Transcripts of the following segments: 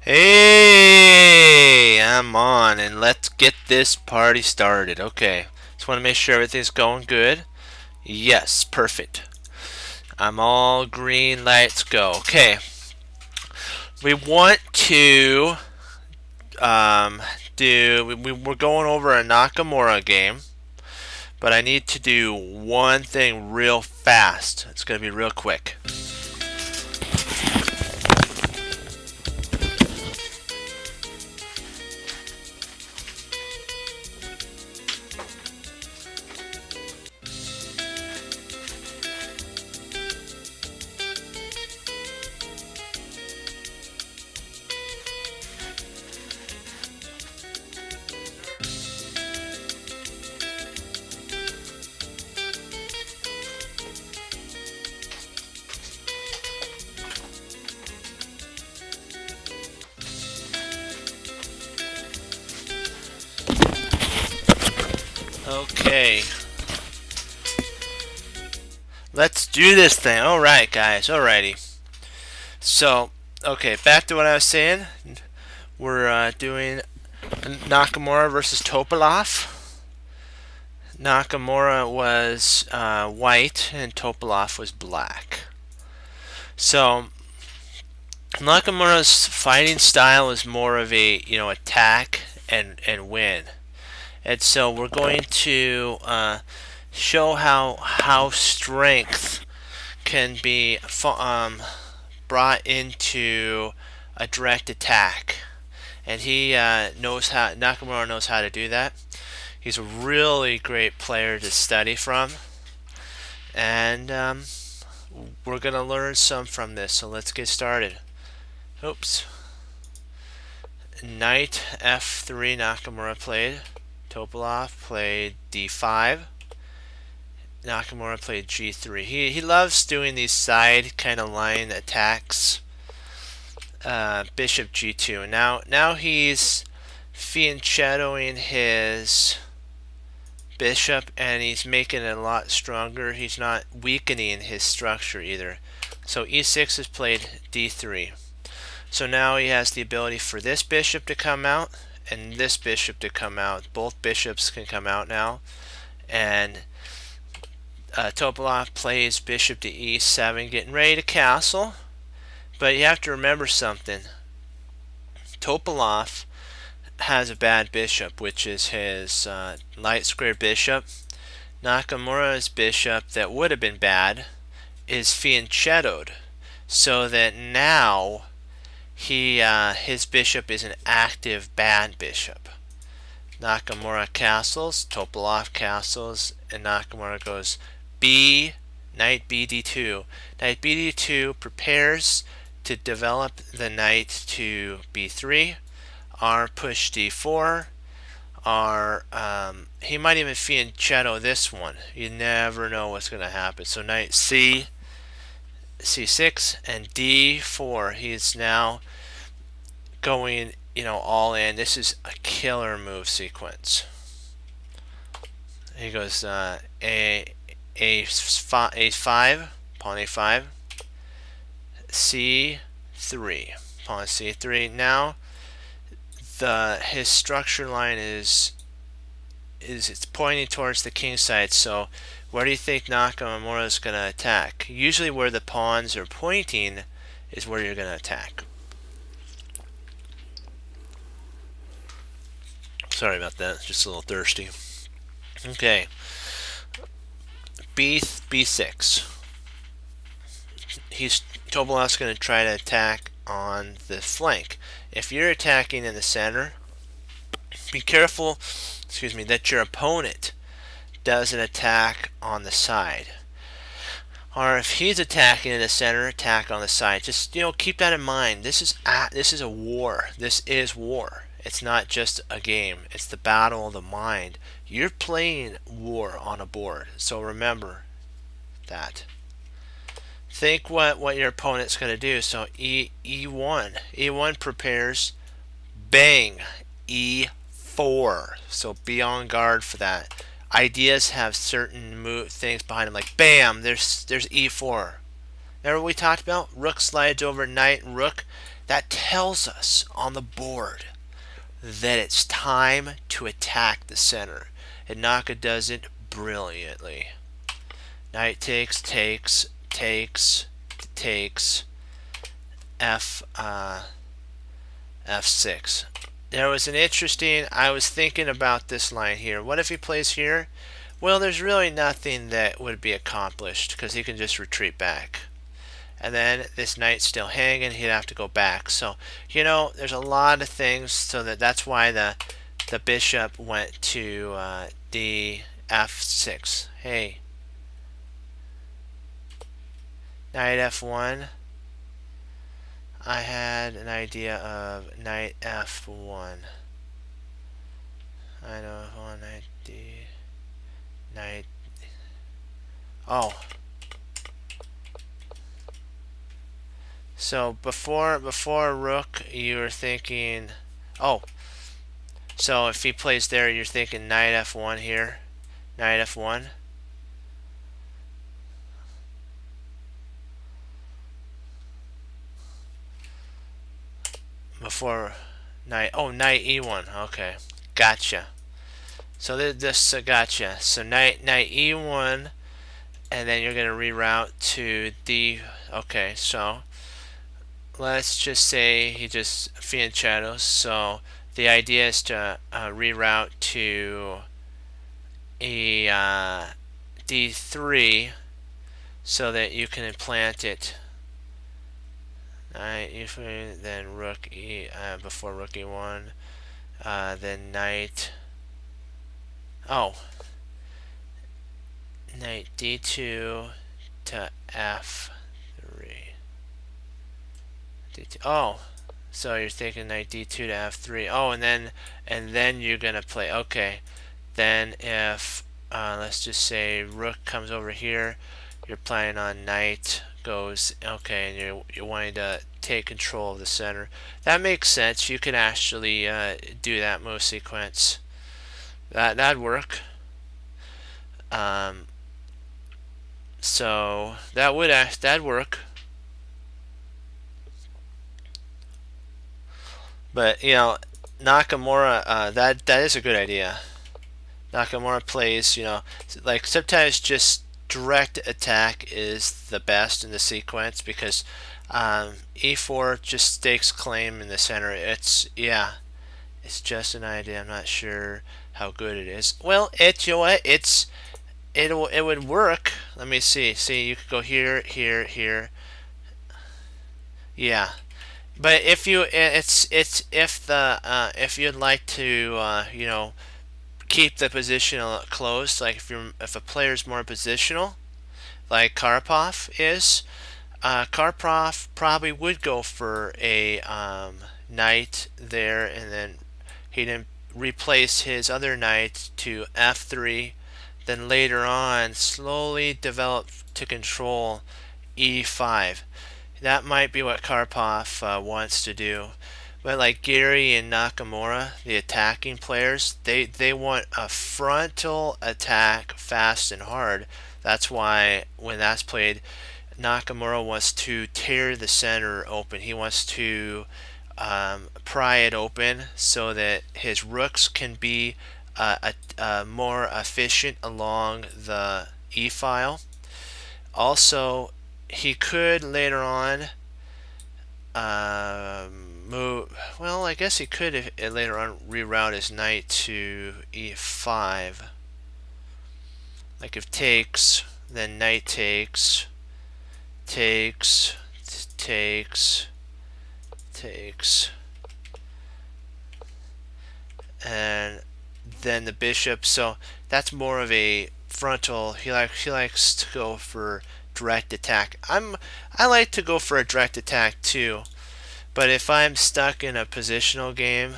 Hey, I'm on, and let's get this party started. Okay, just want to make sure everything's going good. Yes, perfect. I'm all green. Let's go. Okay, we want to um, we're going over a Nakamura game, but I need to do one thing real fast. It's gonna be real quick. Okay, let's do this thing. All right, guys. Alrighty. So, okay, back to what I was saying. We're doing Nakamura versus Topalov. Nakamura was white and Topalov was black. So Nakamura's fighting style is more of a attack and win. And so we're going to show how strength can be brought into a direct attack, and he knows how. Nakamura knows how to do that. He's a really great player to study from, and we're gonna learn some from this. So let's get started. Oops. Knight f3 Nakamura played. Topalov played d5. Nakamura played g3. He loves doing these side kind of line attacks. Bishop g2. Now he's fianchettoing his bishop, and he's making it a lot stronger. He's not weakening his structure either. So e6 is played d3. So now he has the ability for this bishop to come out and this bishop to come out. Both bishops can come out now. And Topalov plays bishop to e7, getting ready to castle. But you have to remember something. Topalov has a bad bishop, which is his light square bishop. Nakamura's bishop, that would have been bad, is fianchettoed, so that now his bishop is an active bad bishop. Nakamura castles, Topalov castles, and Nakamura goes knight bd2. Knight bd2 prepares to develop the knight to b3. R push d4. R he might even fianchetto this one. You never know what's going to happen. So knight c6 and d4. He's now going all in. This is a killer move sequence. He goes a5, pawn a5, c3, pawn c3. Now his structure line is it's pointing towards the king side. So where do you think Nakamura is going to attack? Usually where the pawns are pointing is where you're going to attack. Sorry about that, just a little thirsty. Okay, b6. Topalov's going to try to attack on the flank. If you're attacking in the center, be careful, that your opponent doesn't attack on the side. Or if he's attacking in the center, attack on the side. Just keep that in mind. This is a war. This is war. It's not just a game. It's the battle of the mind. You're playing war on a board. So remember that. Think what your opponent's going to do. So e1. E1 prepares. Bang. E4. So be on guard for that. Ideas have certain things behind them, like bam, there's e4. Remember what we talked about? Rook slides over knight and rook. that tells us on the board that it's time to attack the center. And Naka does it brilliantly. Knight takes, f6. There was an interesting, I was thinking about this line here. What if he plays here? Well, there's really nothing that would be accomplished because he can just retreat back. And then this knight's still hanging, he'd have to go back. So, you know, there's a lot of things, so that's why the bishop went to f6. Hey. Knight f1. I had an idea of knight f1. I know f1, knight d, knight. Oh. So before rook, you were thinking, oh. So if he plays there, you're thinking knight f1 here, knight f1. Before knight e1. Okay, gotcha. So this gotcha. So knight e1, and then you're gonna reroute to d. Okay, so let's just say he just fianchettos. So the idea is to reroute to a d3, so that you can implant it. Knight e3, then rook e before rook e1, then knight. Oh, knight d2 to f3. D2. Oh, so you're thinking knight d2 to f3. Oh, and then you're gonna play. Okay, then if let's just say rook comes over here, you're planning on knight goes. Okay, and you're wanting to take control of the center. That makes sense. You can actually do that move sequence. That'd work. So that'd work. But you know, Nakamura, that is a good idea. Nakamura plays, you know, like sometimes just direct attack is the best in the sequence because e4 just stakes claim in the center. It's just an idea. I'm not sure how good it is. Well, you know what? It would work. Let me see. See, you could go here, here, here. Yeah. But if you if you'd like to you know, keep the position close, like if a player's more positional, like Karpov is, Karpov probably would go for a knight there, and then he'd replace his other knight to f3, then later on slowly develop to control e5. That might be what Karpov wants to do. But like Gary and Nakamura, the attacking players, they want a frontal attack fast and hard. That's why when that's played, Nakamura wants to tear the center open. He wants to pry it open so that his rooks can be more efficient along the e file. Also, he could later on move. Well, I guess he could later on reroute his knight to e5. Like if takes, then knight takes, takes, and then the bishop. So that's more of a frontal. He likes to go for direct attack. I like to go for a direct attack too, but if I'm stuck in a positional game,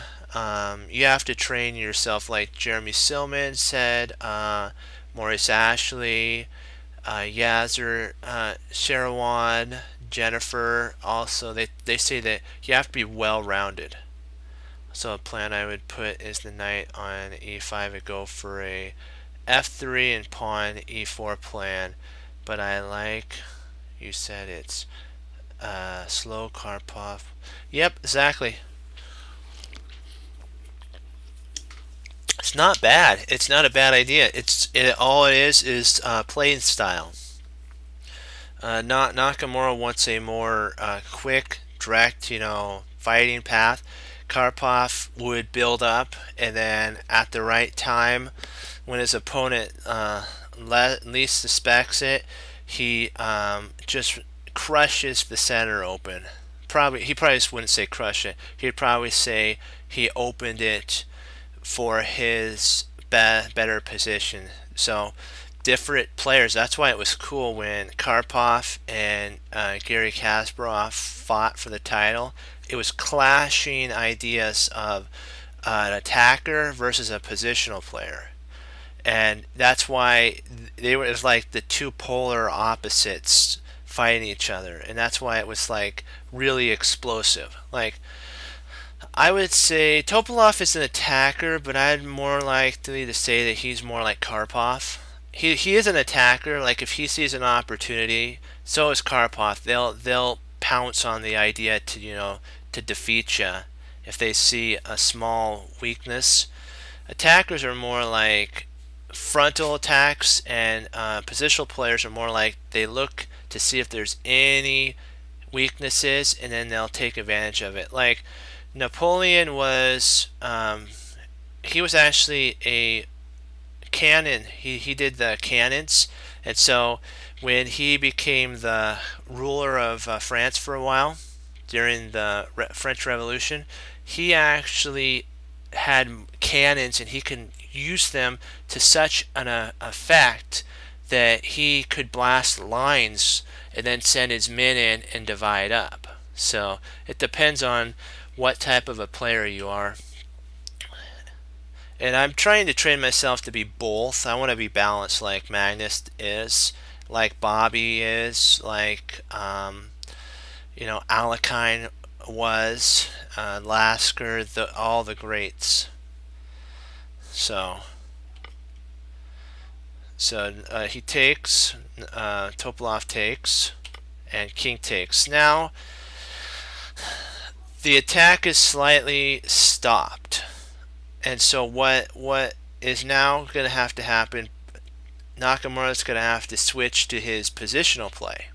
you have to train yourself, like Jeremy Silman said, Maurice Ashley, Yazir Sherawan, Jennifer. Also, they say that you have to be well-rounded. So a plan I would put is the knight on e5 and go for a f3 and pawn e4 plan. But I like, you said it's Slow Karpov. Yep, exactly. It's not bad. It's not a bad idea. All it is playing style. Not Nakamura wants a more quick, direct, fighting path. Karpov would build up, and then at the right time, when his opponent least suspects it, he just crushes the center open. He probably just wouldn't say crush it. He'd probably say he opened it for his better position. So different players. That's why it was cool when Karpov and Gary Kasparov fought for the title. It was clashing ideas of an attacker versus a positional player, and that's why they were. It was like the two polar opposites fighting each other, and that's why it was like really explosive. Like I would say Topolov is an attacker, but I'd more likely to say that he's more like Karpov. He is an attacker. Like if he sees an opportunity, so is Karpov. They'll pounce on the idea to to defeat you if they see a small weakness. Attackers are more like frontal attacks, and positional players are more like they look to see if there's any weaknesses, and then they'll take advantage of it. Like Napoleon was he was actually a cannon. He did the cannons, and so when he became the ruler of France for a while during the French Revolution, he actually had cannons, and he could use them to such an effect that he could blast lines and then send his men in and divide up. So it depends on what type of a player you are. And I'm trying to train myself to be both. I want to be balanced like Magnus is, like Bobby is, like Alekhine was, Lasker, all the greats. So he takes, Topolov takes, and King takes. Now the attack is slightly stopped, and so what is now going to happen? Nakamura's going to have to switch to his positional play,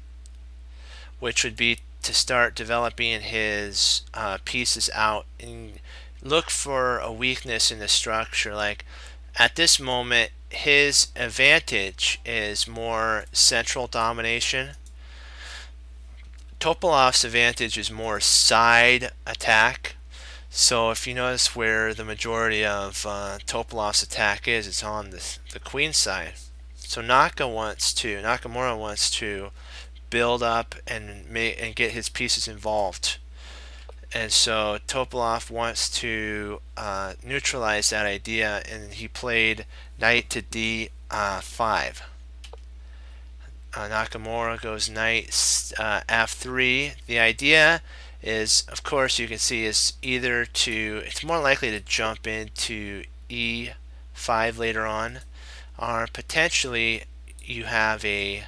which would be to start developing his pieces out and look for a weakness in the structure. Like at this moment, his advantage is more central domination. Topolov's advantage is more side attack. So if you notice where the majority of Topolov's attack is, it's on the queen side. So Nakamura wants to build up and get his pieces involved. And so Topolov wants to neutralize that idea, and he played knight to d5. Nakamura goes knight f3. The idea is, of course, you can see is it's more likely to jump into e5 later on, or potentially you have a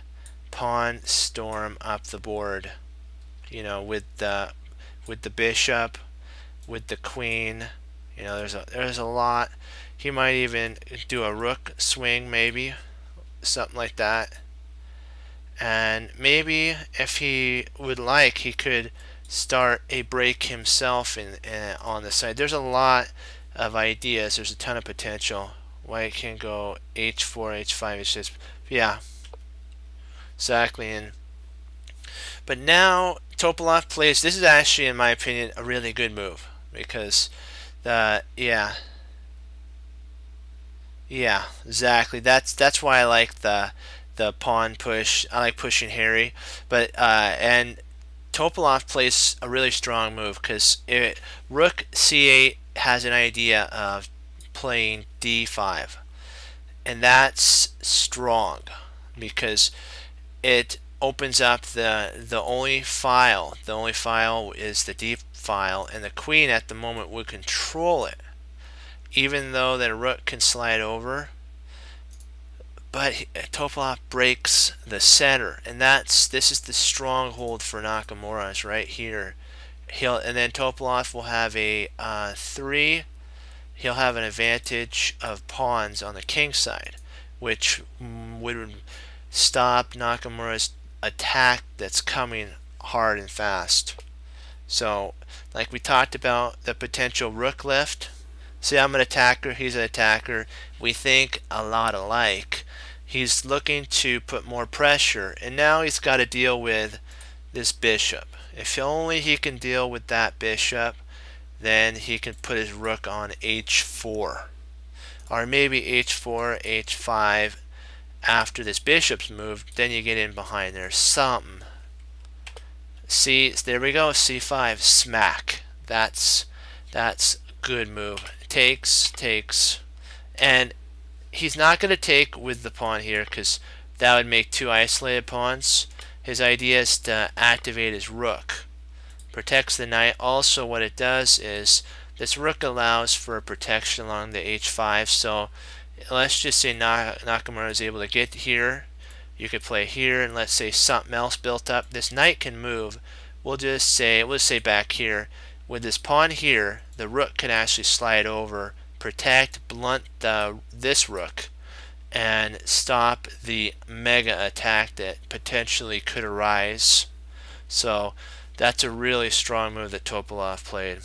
pawn storm up the board, with the bishop, with the queen. There's a lot. He might even do a rook swing, maybe something like that. And maybe if he would like, he could start a break himself on the side. There's a lot of ideas. There's a ton of potential. White can go h4, h5, h6. Yeah, exactly. But now Topolov plays. This is actually, in my opinion, a really good move because yeah, exactly. That's why I like the pawn push. I like pushing Harry, but and Topolov plays a really strong move because Rook c8 has an idea of playing d5, and that's strong because it opens up the only file. The only file is the d file, and the queen at the moment would control it, even though the rook can slide over. but Topalov breaks the center, and this is the stronghold for Nakamura, is right here. And then Topalov will have a 3. He'll have an advantage of pawns on the king side, which would stop Nakamura's attack that's coming hard and fast. So, like we talked about, the potential rook lift. See, I'm an attacker, he's an attacker. We think a lot alike. He's looking to put more pressure, and now he's got to deal with this bishop. If only he can deal with that bishop, then he can put his rook on h4. Or maybe h4, h5 after this bishop's moved, then you get in behind there. Something. See, there we go, c5, smack. That's good move. Takes, and he's not going to take with the pawn here because that would make 2 isolated pawns. His idea is to activate his rook. Protects the knight. Also, what it does is this rook allows for protection along the h5. So let's just say Nakamura is able to get here. You could play here, and let's say something else built up. This knight can move. We'll say back here. With this pawn here, the rook can actually slide over, protect, blunt this rook, and stop the mega attack that potentially could arise. So that's a really strong move that Topalov played.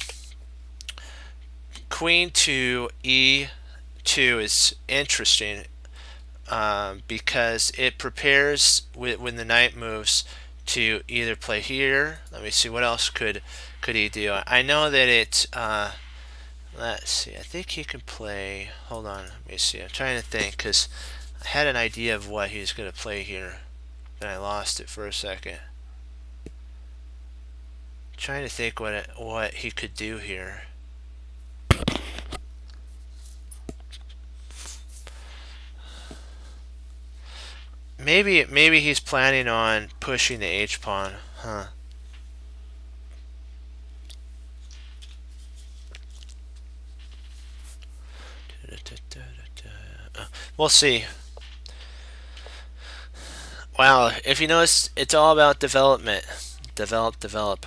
Queen to e2 is interesting because it prepares when the knight moves to either play here. Let me see, what else could he do? I know that it let's see, I think he can play, hold on, let me see, I'm trying to think because I had an idea of what he was going to play here, then I lost it for a second. Trying to think what he could do here. Maybe he's planning on pushing the H pawn, huh? We'll see. Wow, if you notice, it's all about development. Develop.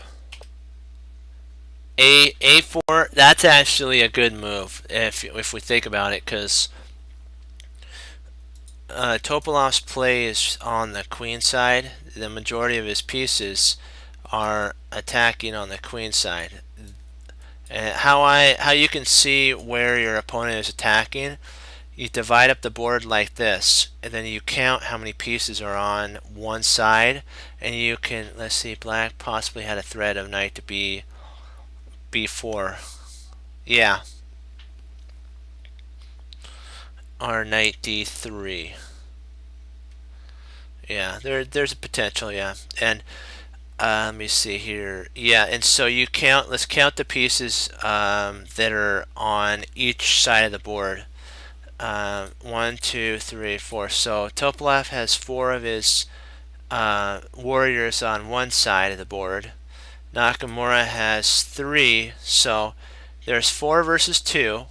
A4, that's actually a good move if we think about it, because Topalov's play is on the queen side. The majority of his pieces are attacking on the queen side. And how you can see where your opponent is attacking, you divide up the board like this, and then you count how many pieces are on one side, and you can, let's see, black possibly had a threat of knight to b4. Yeah. Or knight d3. Yeah, there's a potential, yeah. And let me see here. Yeah, and so you count, let's count the pieces that are on each side of the board. 1, 2, 3, 4. So Topalov has 4 of his warriors on one side of the board. Nakamura has 3. So there's 4 versus 2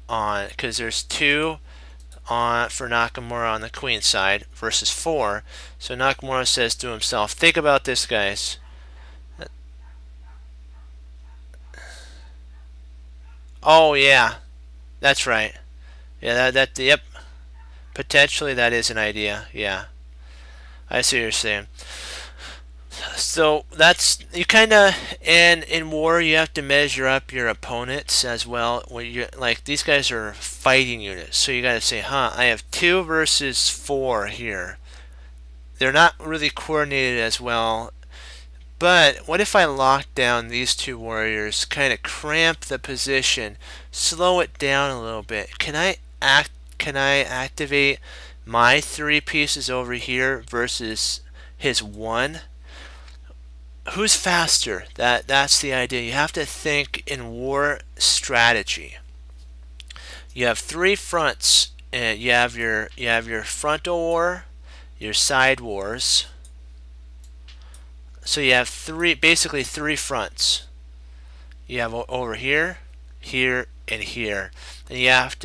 on, because there's 2 for Nakamura on the queen side versus 4. So Nakamura says to himself, think about this, guys. Oh yeah, that's right. Yeah, yep. Potentially that is an idea. Yeah, I see what you're saying. So that's, you kind of, and in war you have to measure up your opponents as well. When you, like, these guys are fighting units, so you got to say, huh, I have 2 versus 4 here. They're not really coordinated as well. But what if I lock down these 2 warriors, kind of cramp the position, slow it down a little bit? Can I activate my 3 pieces over here versus his 1? Who's faster? That's the idea. You have to think in war strategy. You have 3 fronts. You have your frontal war, your side wars. So you have basically 3 fronts. You have over here, here, and here. And you have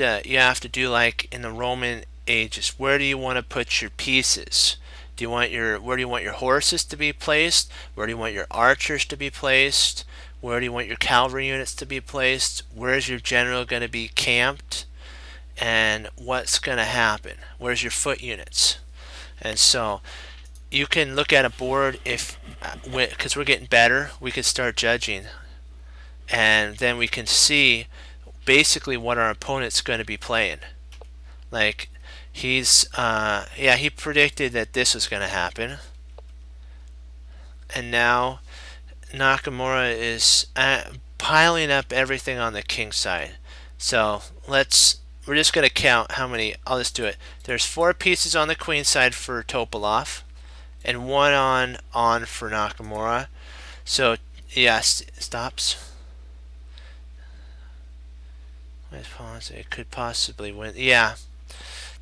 to do like in the Roman ages. Where do you want to put your pieces? Where do you want your horses to be placed? Where do you want your archers to be placed? Where do you want your cavalry units to be placed? Where's your general going to be camped? And what's going to happen? Where's your foot units? And so you can look at a board if, because we're getting better, we can start judging. And then we can see basically what our opponent's going to be playing. Like, he predicted that this was going to happen. And now Nakamura is piling up everything on the king side. So we're just going to count how many. I'll just do it. There's 4 pieces on the queen side for Topalov, and 1 on for Nakamura. So yes, stops. It could possibly win. Yeah,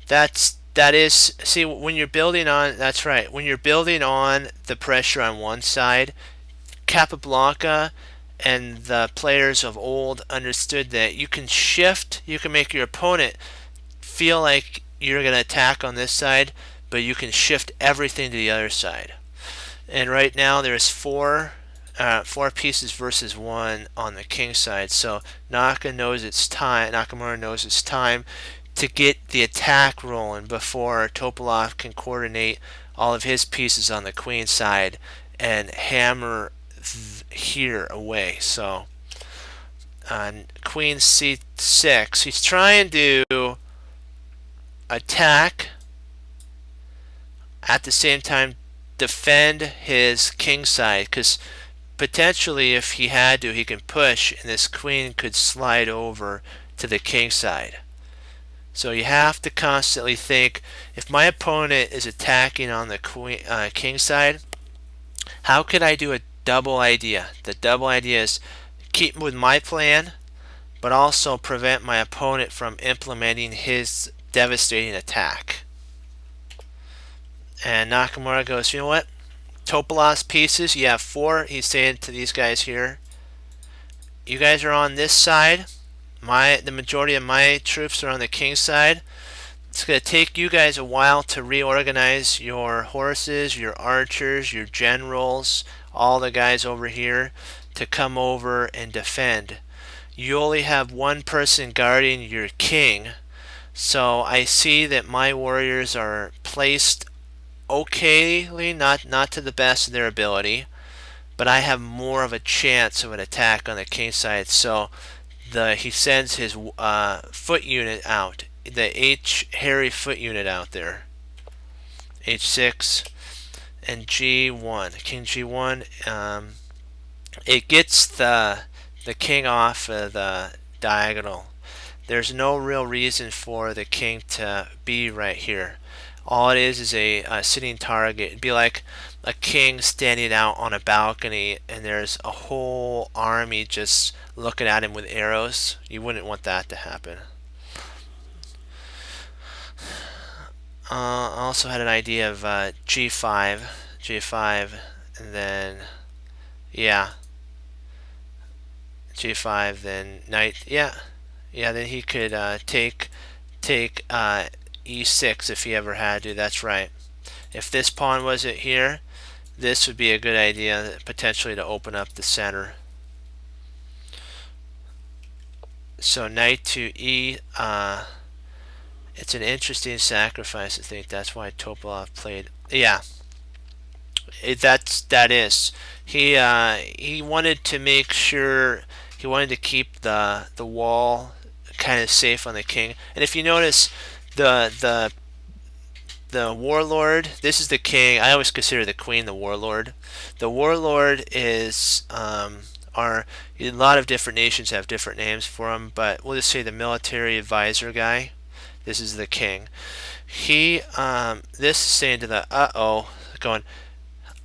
that is. See, when you're building on, that's right. When you're building on the pressure on one side, Capablanca and the players of old understood that you can shift, you can make your opponent feel like you're going to attack on this side, but you can shift everything to the other side. And right now there's 4 pieces versus 1 on the king side. So Nakamura knows it's time to get the attack rolling before Topalov can coordinate all of his pieces on the queen side and hammer here away. So queen c6, he's trying to attack at the same time defend his king side, because potentially if he had to, he can push and this queen could slide over to the king side. So you have to constantly think, if my opponent is attacking on the king side, how could I do a double idea? The double idea is keep with my plan, but also prevent my opponent from implementing his devastating attack. And Nakamura goes, you know what? Topalov's pieces, you have 4. He's saying to these guys here, you guys are on this side. The majority of my troops are on the king side. It's going to take you guys a while to reorganize your horses, your archers, your generals, all the guys over here to come over and defend. You only have 1 person guarding your king. So I see that my warriors are placed okayly, not to the best of their ability, but I have more of a chance of an attack on the king side. So he sends his foot unit out, the H Harry foot unit out there. H6 and G1, King G1. It gets the king off of the diagonal. There's no real reason for the king to be right here. All it is a sitting target. It'd be like a king standing out on a balcony and there's a whole army just looking at him with arrows. You wouldn't want that to happen. I also had an idea of G5, and then yeah, G5, then knight. Yeah, then he could take E6 if he ever had to. That's right. If this pawn wasn't here, this would be a good idea potentially to open up the center. So knight to E. It's an interesting sacrifice. I think that's why Topalov played. Yeah, that is. He wanted to make sure, he wanted to keep the wall kind of safe on the king. And if you notice, the warlord, this is the king. I always consider the queen the warlord. The warlord is a lot of different nations have different names for him, but we'll just say the military advisor guy. This is the king. This is saying to the going,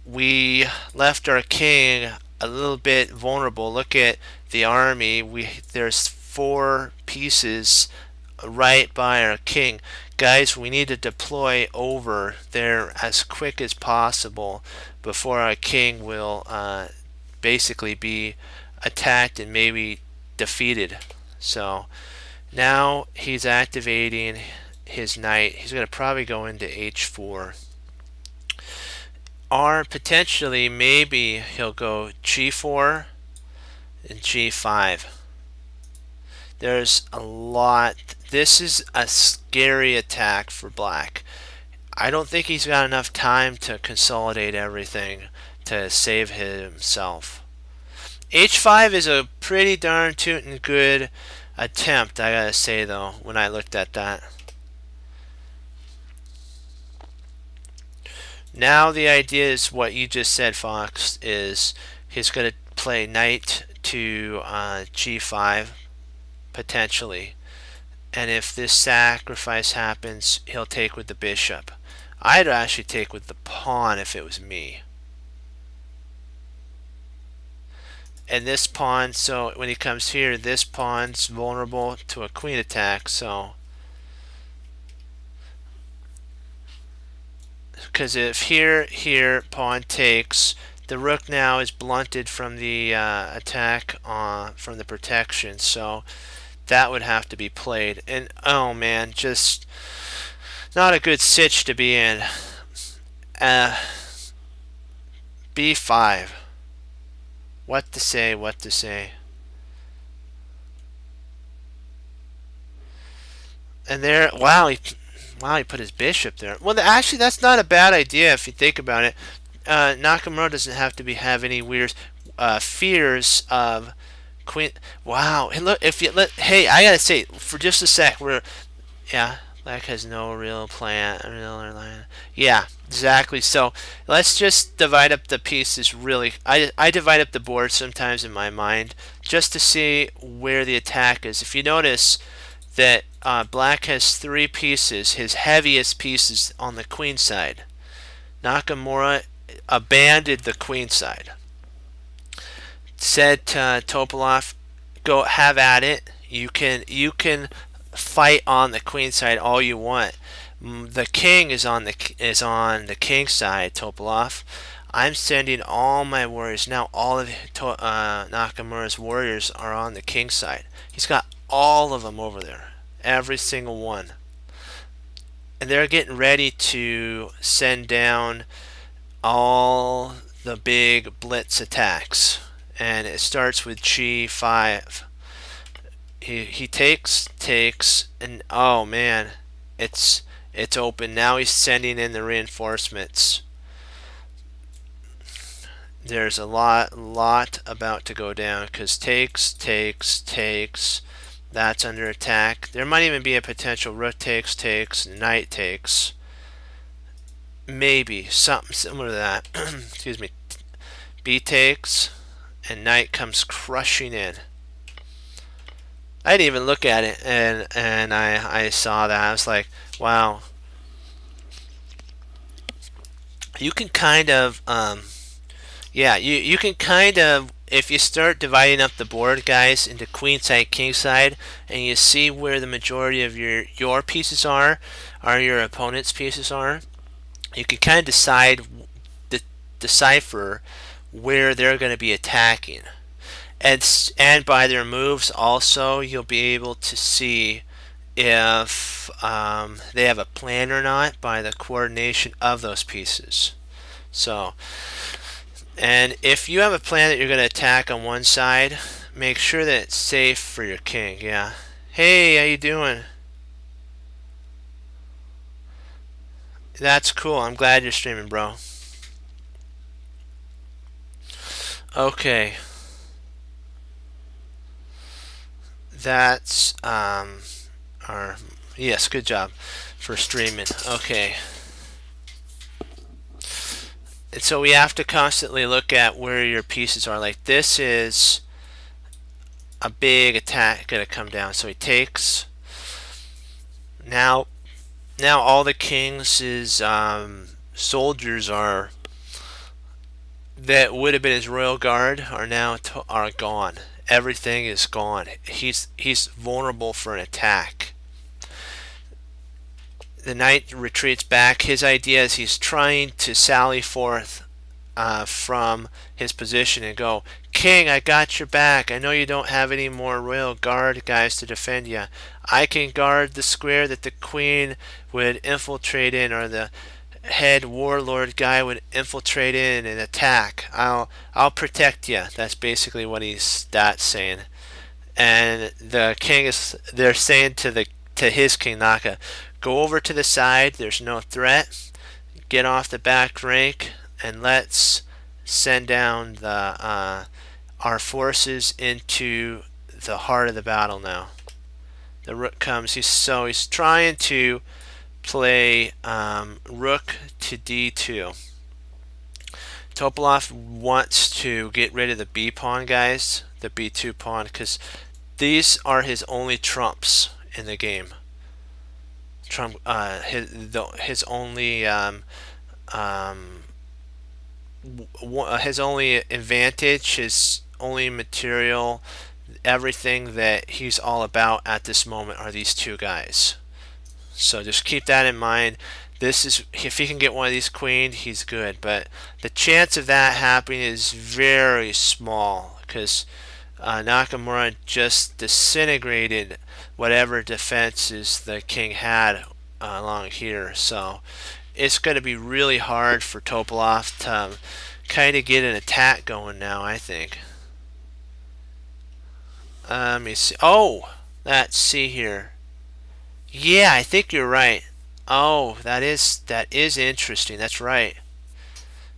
we left our king a little bit vulnerable. Look at the army. There's 4 pieces right by our king. Guys, we need to deploy over there as quick as possible before our king will basically be attacked and maybe defeated. So now he's activating his knight. He's going to probably go into h4. Or potentially, maybe he'll go g4 and g5. There's a lot. This is a scary attack for black. I don't think he's got enough time to consolidate everything to save himself. h5 is a pretty darn tootin' good attempt, I gotta say, though, when I looked at that. Now the idea is what you just said, Fox, is he's going to play knight to g5, potentially. And if this sacrifice happens, he'll take with the bishop. I'd actually take with the pawn if it was me. And this pawn, so when he comes here, this pawn's vulnerable to a queen attack, so because if here pawn takes, the rook now is blunted from the attack from the protection, so that would have to be played. And oh man, just not a good sitch to be in. b5. What to say, what to say. And there, wow, he put his bishop there. Well, actually, that's not a bad idea if you think about it. Nakamura doesn't have to have any weird fears of queen. Wow, and look, if you hey, I gotta say, for just a sec, black has no real plan, yeah, exactly. So let's just divide up the pieces. Really, I divide up the board sometimes in my mind just to see where the attack is. If you notice that black has 3 pieces, his heaviest pieces on the queen side. Nakamura abandoned the queen side. Said to Topalov, "Go have at it. You can fight on the queen side all you want. The king is on the king side, Topalov. I'm sending all my warriors now. All of Nakamura's warriors are on the king side. He's got all of them over there, every single one, and they're getting ready to send down all the big blitz attacks." And it starts with g5. He takes, and oh man, it's open. Now he's sending in the reinforcements. There's a lot about to go down, because takes. That's under attack. There might even be a potential rook takes, knight takes. Maybe something similar to that. Excuse me. B takes, and knight comes crushing in. I didn't even look at it, and I saw that. I was like, wow. You can kind of you can kind of, if you start dividing up the board, guys, into queen side, king side, and you see where the majority of your pieces are your opponent's pieces are, you can kind of decipher where they're going to be attacking, and by their moves also you'll be able to see if they have a plan or not by the coordination of those pieces. So, and if you have a plan that you're going to attack on one side, make sure that it's safe for your king. Yeah. Hey, how you doing? That's cool. I'm glad you're streaming, bro. Okay. That's yes, good job for streaming. Okay. And so we have to constantly look at where your pieces are. Like, this is a big attack going to come down. So he takes. Now all the king's soldiers are that would have been his royal guard are gone. Everything is gone. He's vulnerable for an attack. The knight retreats back. His idea is he's trying to sally forth from his position and go, King, I got your back. I know you don't have any more royal guard guys to defend you. I can guard the square that the queen would infiltrate in, or the head warlord guy would infiltrate in and attack. I'll protect you. That's basically what that's saying. And the king is they're saying to his king Naka, go over to the side. There's no threat. Get off the back rank and let's send down our forces into the heart of the battle now. The rook comes. He's trying to play rook to d2. Topalov wants to get rid of the b pawn, guys, the b2 pawn, because these are his only trumps in the game. His only his only advantage, his only material, everything that he's all about at this moment are these two guys. So just keep that in mind. This is, if he can get one of these queened, he's good, but the chance of that happening is very small because Nakamura just disintegrated whatever defenses the king had along here. So it's going to be really hard for Topalov to kind of get an attack going now, I think. Let me see. Oh, let's see here. Yeah, I think you're right. Oh, that is interesting. That's right.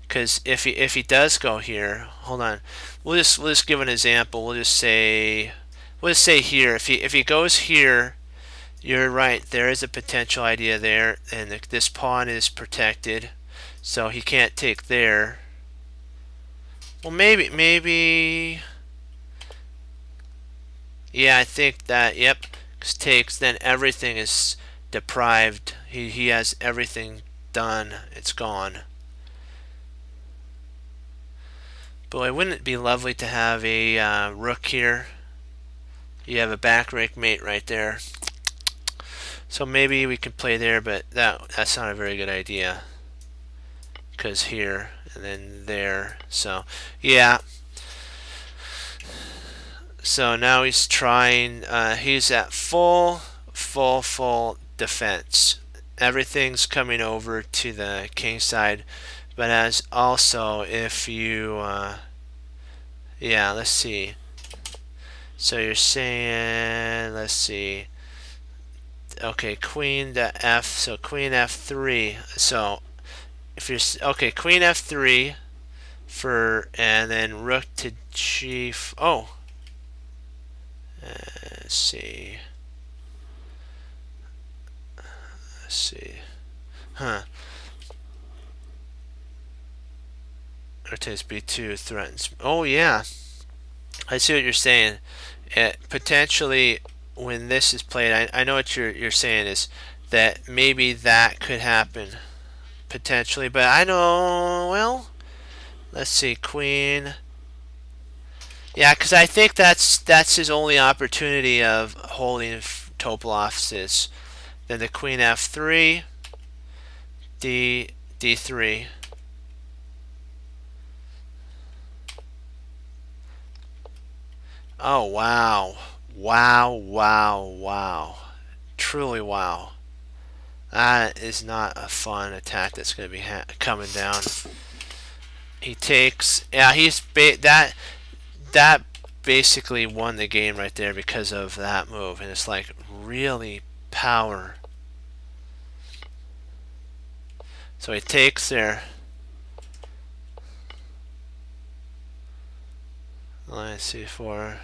Because if he does go here, hold on. We'll just give an example. We'll just say here. If he goes here, you're right. There is a potential idea there, and this pawn is protected, so he can't take there. Well, maybe. Yeah, I think that. Yep. Takes, then everything is deprived. He has everything done. It's gone. Boy, wouldn't it be lovely to have a rook here? You have a back rank mate right there. So maybe we can play there, but that's not a very good idea. Because here and then there. So yeah. So now he's trying. He's at full defense. Everything's coming over to the king side, but as also if you, yeah, let's see. So you're saying, let's see. Okay, queen to f. So queen f3. So if you're okay, queen f3 for, and then rook to g. Oh. Let's see. Let's see. Huh. Rotates b2 threatens. Oh yeah. I see what you're saying. Potentially, when this is played, I know what you're saying is that maybe that could happen potentially, but I know. Well, let's see. Queen. Yeah, because I think that's his only opportunity of holding Topalov's is then the queen f3, d3. Oh wow, wow! Truly wow. That is not a fun attack that's going to be coming down. He takes. Yeah, that basically won the game right there because of that move, and it's like really power. So he takes there. Let's see, for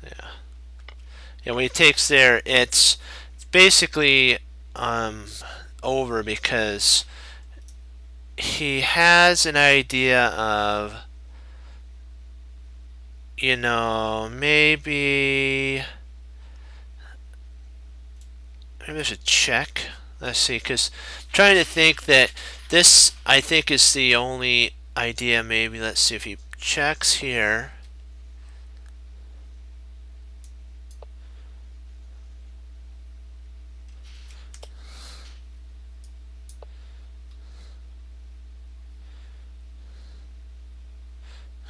yeah, when he takes there, it's basically over because he has an idea of, you know, maybe there's a check. Let's see, because I'm trying to think that this, I think, is the only idea. Maybe let's see if he checks here.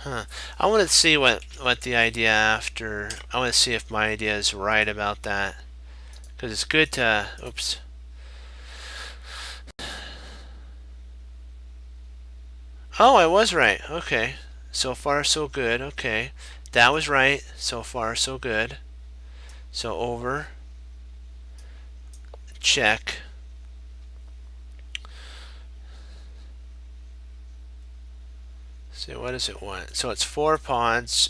Huh. I want to see what the idea after. I want to see if my idea is right about that, because it's good to. Oops. Oh, I was right. Okay. So far, so good. Okay. That was right. So far, so good. So over. Check. So what does it want? So it's 4 pawns.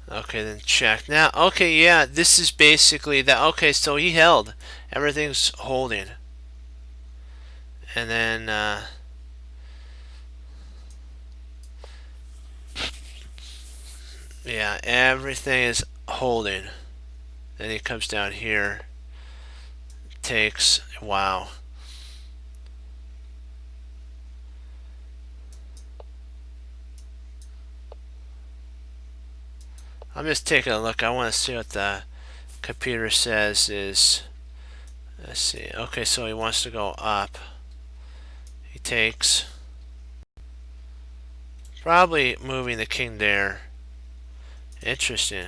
Okay, then check. Now, okay, yeah, this is basically that. Okay, so he held. Everything's holding. And then, yeah, everything is holding. Then he comes down here. Takes. Wow. I'm just taking a look. I want to see what the computer says is. Let's see. Okay, so he wants to go up. He takes. Probably moving the king there. Interesting.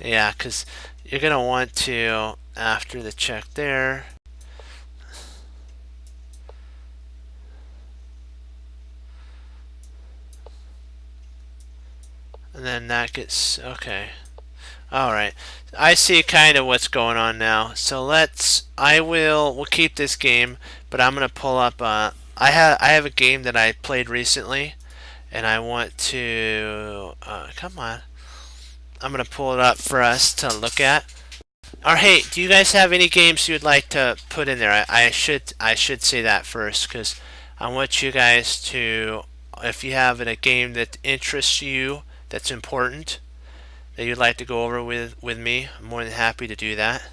Yeah, because you're going to want to, after the check there, and then that gets, okay. Alright, I see kind of what's going on now. So we'll keep this game, but I'm going to pull up, I have a game that I played recently, and I want to, come on. I'm going to pull it up for us to look at. Or hey, do you guys have any games you'd like to put in there? I should say that first, because I want you guys to, if you have a game that interests you, that's important, that you'd like to go over with me, I'm more than happy to do that.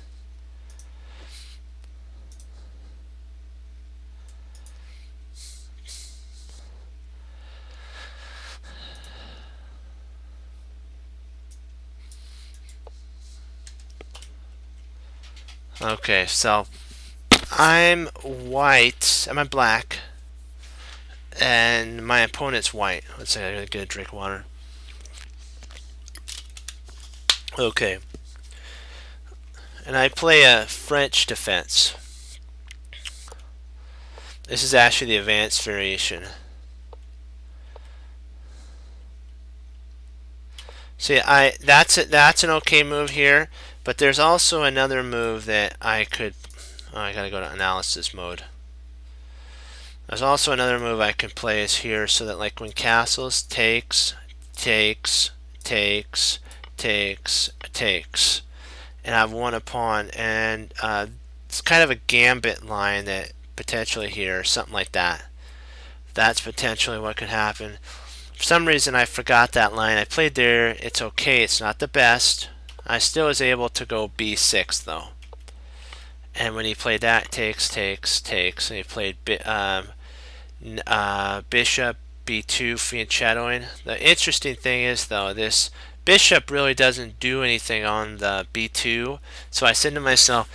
Okay, so I'm white. I'm black, and my opponent's white. Let's say I gotta get a drink of water. Okay, and I play a French defense. This is actually the advanced variation. See, that's an okay move here, but there's also another move that I could. Oh, I gotta go to analysis mode. There's also another move I can play is here, so that like when castles takes, takes, takes, takes, takes, and I've won a pawn, and it's kind of a gambit line that potentially here, something like that. That's potentially what could happen. For some reason I forgot that line. I played there. It's okay. It's not the best. I still was able to go b6 though. And when he played that, takes, takes, takes, and he played bishop b2 fianchettoing. The interesting thing is though, this bishop really doesn't do anything on the b2. So I said to myself,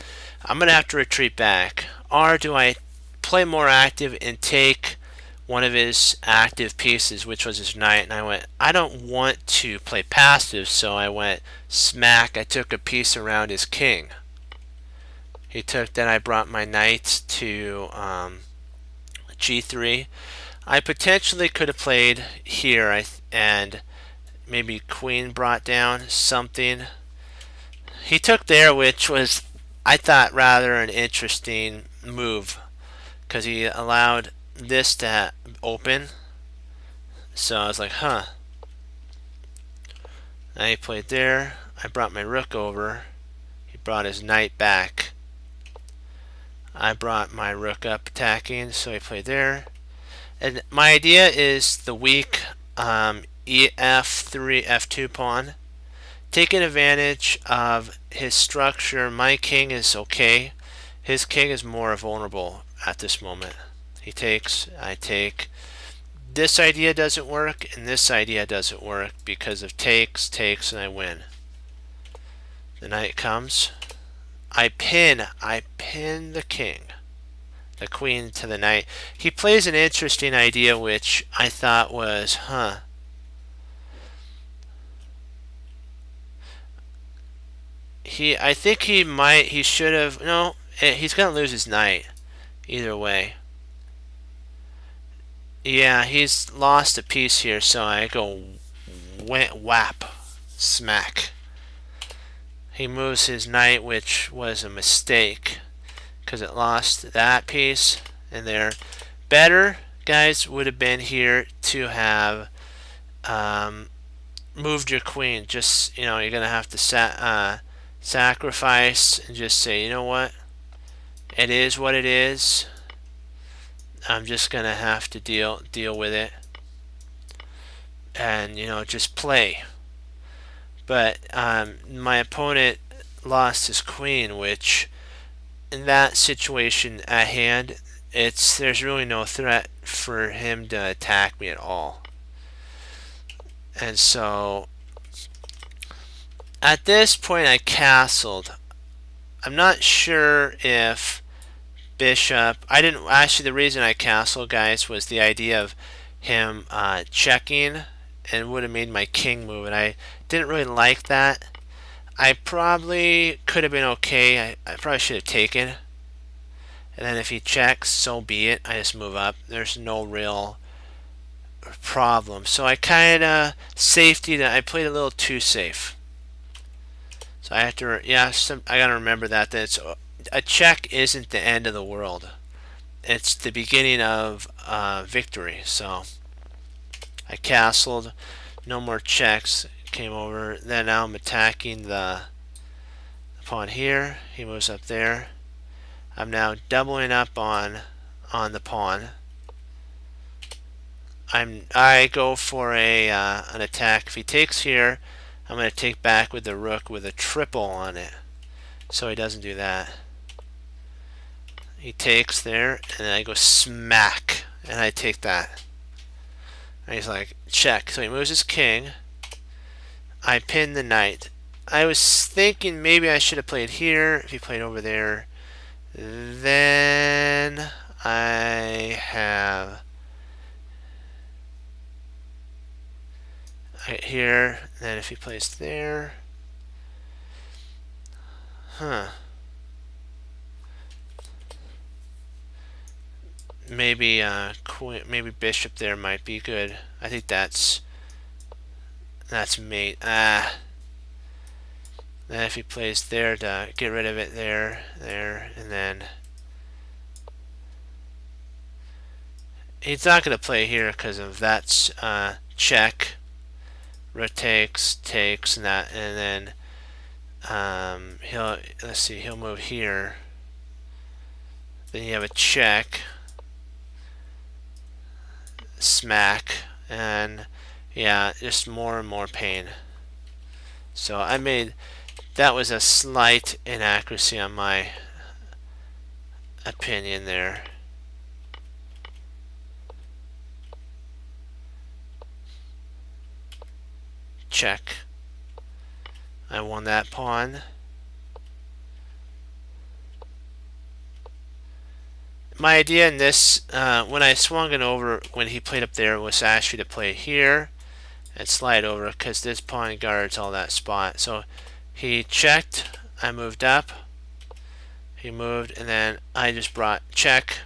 I'm going to have to retreat back. Or do I play more active and take one of his active pieces, which was his knight, and I went, I don't want to play passive, so I went smack. I took a piece around his king. Then I brought my knight to g3. I potentially could have played here, and maybe queen brought down something. He took there, which was, I thought, rather an interesting move, because he allowed this to open. So I was like, huh. Now he played there. I brought my rook over. He brought his knight back. I brought my rook up attacking, so he played there. And my idea is the weak f3, f2 pawn. Taking advantage of his structure. My king is okay. His king is more vulnerable at this moment. He takes, I take. this idea doesn't work, and this idea doesn't work because of takes, and I win. The knight comes. I pin the king, the queen to the knight. He plays an interesting idea, which I thought was, I think he should have, no, he's gonna lose his knight, either way. Yeah, he's lost a piece here, so I go whap, smack. He moves his knight, which was a mistake, because it lost that piece, and there. Better, guys, would have been here to have moved your queen. Just, you're going to have to sacrifice and just say, you know what? It is what it is. I'm just going to have to deal with it. And, just play. But my opponent lost his queen, which in that situation at hand, there's really no threat for him to attack me at all. And so at this point I castled. I'm not sure if bishop, the reason I castled, guys, was the idea of him checking and would have made my king move, and I didn't really like that. I probably could have been okay. I probably should have taken. And then if he checks, so be it. I just move up. There's no real problem. So I kind of I played a little too safe. So I have to, I got to remember that a check isn't the end of the world. It's the beginning of victory. So I castled. No more checks. Came over. Then now I'm attacking the pawn here. He moves up there. I'm now doubling up on the pawn. I go for an attack. If he takes here, I'm going to take back with the rook with a triple on it. So he doesn't do that. He takes there, and then I go smack, and I take that. And he's like, check. So he moves his king. I pin the knight. I was thinking maybe I should have played here. If he played over there, then I have here. Then if he plays there, maybe queen, maybe bishop there might be good. I think that's mate. Then if he plays there to get rid of it, there, and then he's not going to play here because of that's check, rook takes, and that, and then he'll move here. Then you have a check, smack, and yeah, just more and more pain. So that was a slight inaccuracy on my opinion there. Check. I won that pawn. My idea in this, when I swung it over, when he played up there, was actually to play here and slide over, because this pawn guards all that spot. So he checked, I moved up, he moved, and then I just brought check,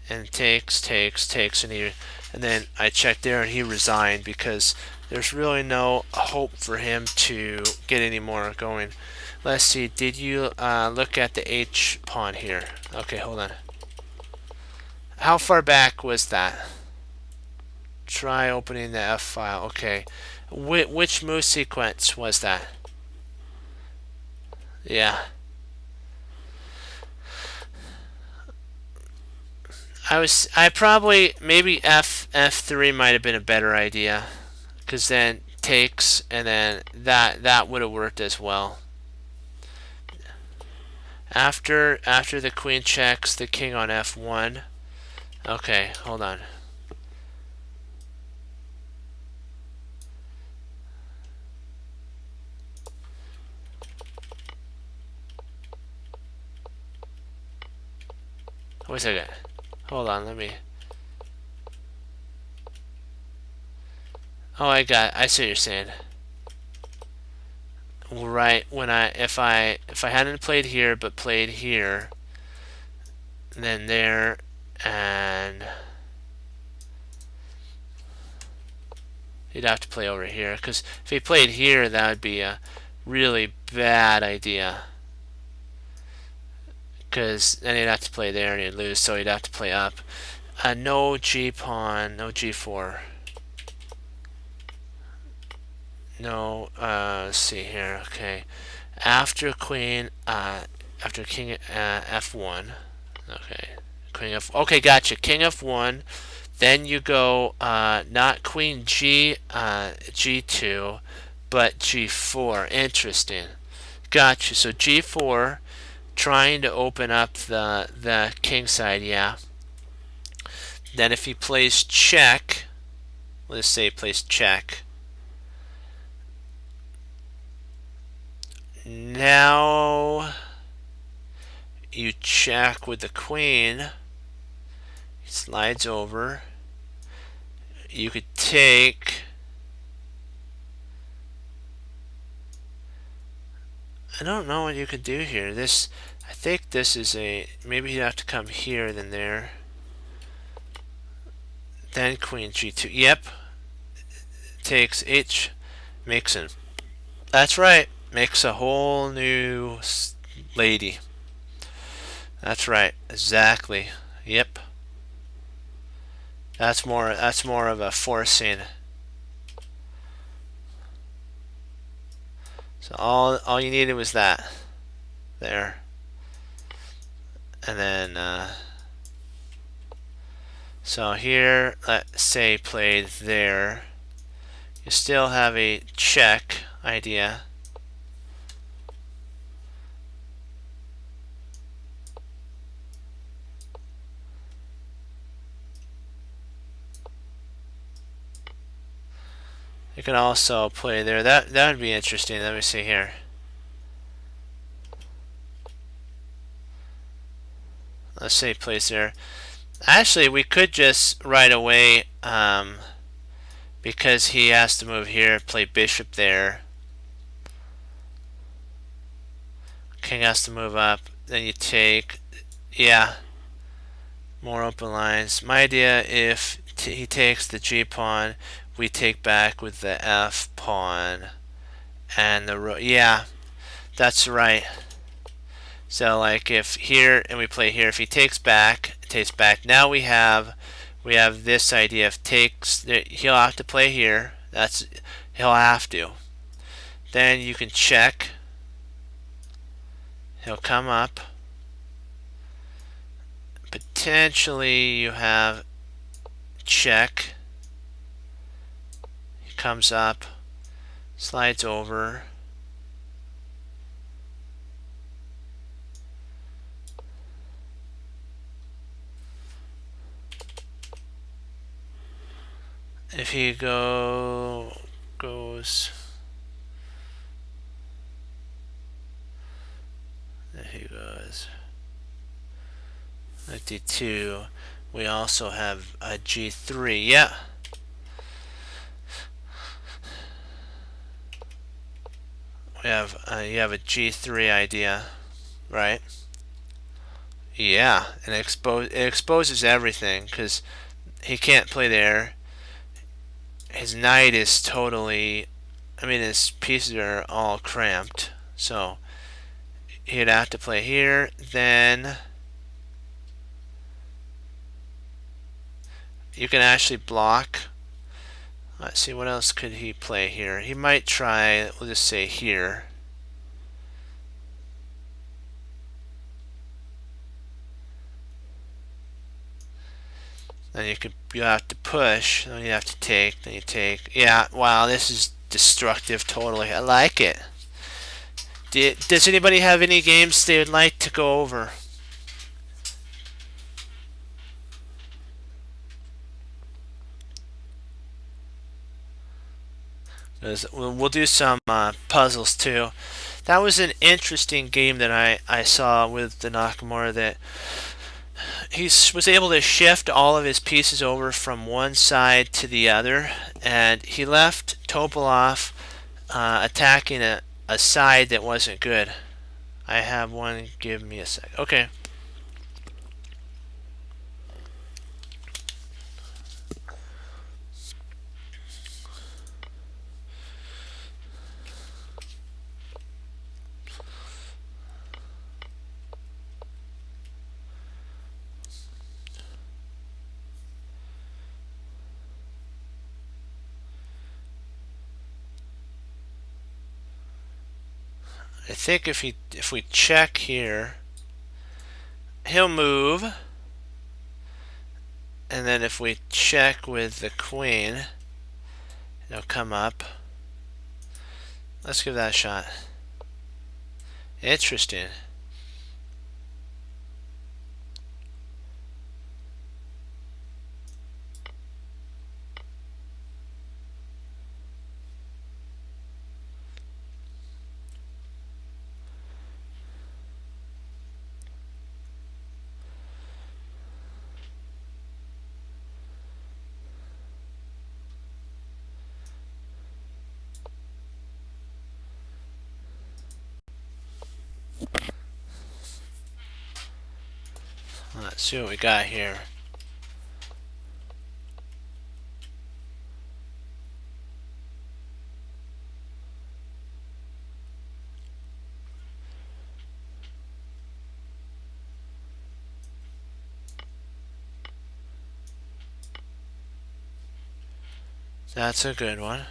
and takes, and then I checked there, and he resigned, because there's really no hope for him to get any more going. Let's see, did you look at the H pawn here? Okay, hold on. How far back was that? Try opening the F file. Okay. Which move sequence was that? Yeah. I probably, maybe F3 might have been a better idea, because then takes, and then that would have worked as well. After the queen checks, the king on F1. Okay, hold on. Wait a second. Hold on, let me. Oh, I see what you're saying. Right, when if I hadn't played here but played here, then there, and he'd have to play over here, because if he played here, that would be a really bad idea, because then he'd have to play there and he'd lose, so he'd have to play up. No G pawn, no G4. No, let's see here. Okay, after queen, after king F1. Okay, queen F. Okay, gotcha. King F1. Then you go not queen G G2, but G4. Interesting. Gotcha. So G4, trying to open up the king side. Yeah. Then if he plays check, let's say he plays check. Now you check with the queen. He slides over. You could take. I don't know what you could do here. This, I think this is a, maybe you'd have to come here than there. Then queen G2. Yep. Takes H. Makes an. That's right. Makes a whole new lady. That's right. Exactly. Yep. That's more of a forcing. So all you needed was that. There. And then so here, let's say played there. You still have a check idea. You can also play there. That would be interesting. Let me see here. Let's say he plays there. Actually, we could just right away, because he has to move here, play bishop there. King has to move up. Then you take, yeah, more open lines. My idea, if he takes the G pawn, we take back with the F pawn and the yeah, that's right. So like if here and we play here, if he takes back, now we have this idea. If takes, he'll have to play here. He'll have to. Then you can check. He'll come up. Potentially you have check. He comes up, slides over. If he goes, there he goes. 52. We also have a G3. Yeah. We have you have a G3 idea, right? Yeah, and it exposes everything because he can't play there. His knight is totally, I mean, his pieces are all cramped, so he'd have to play here. Then you can actually block. Let's see, what else could he play here? He might try, we'll just say here. Then you have to push, then you have to take, then you take. Yeah, wow, this is destructive totally. I like it. Does anybody have any games they would like to go over? We'll do some puzzles too. That was an interesting game that I saw with the Nakamura that he was able to shift all of his pieces over from one side to the other, and he left Topolov attacking a side that wasn't good. I have one. Give me a sec. Okay. I think if we check here, he'll move, and then if we check with the queen, it'll come up. Let's give that a shot. Interesting. Let's see what we got here. That's a good one.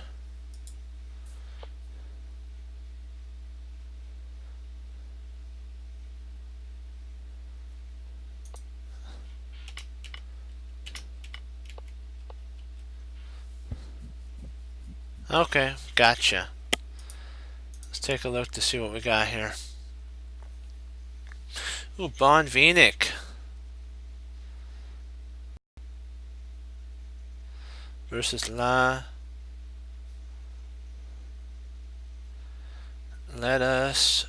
Okay, gotcha. Let's take a look to see what we got here. Ooh, Botvinnik versus La. Let us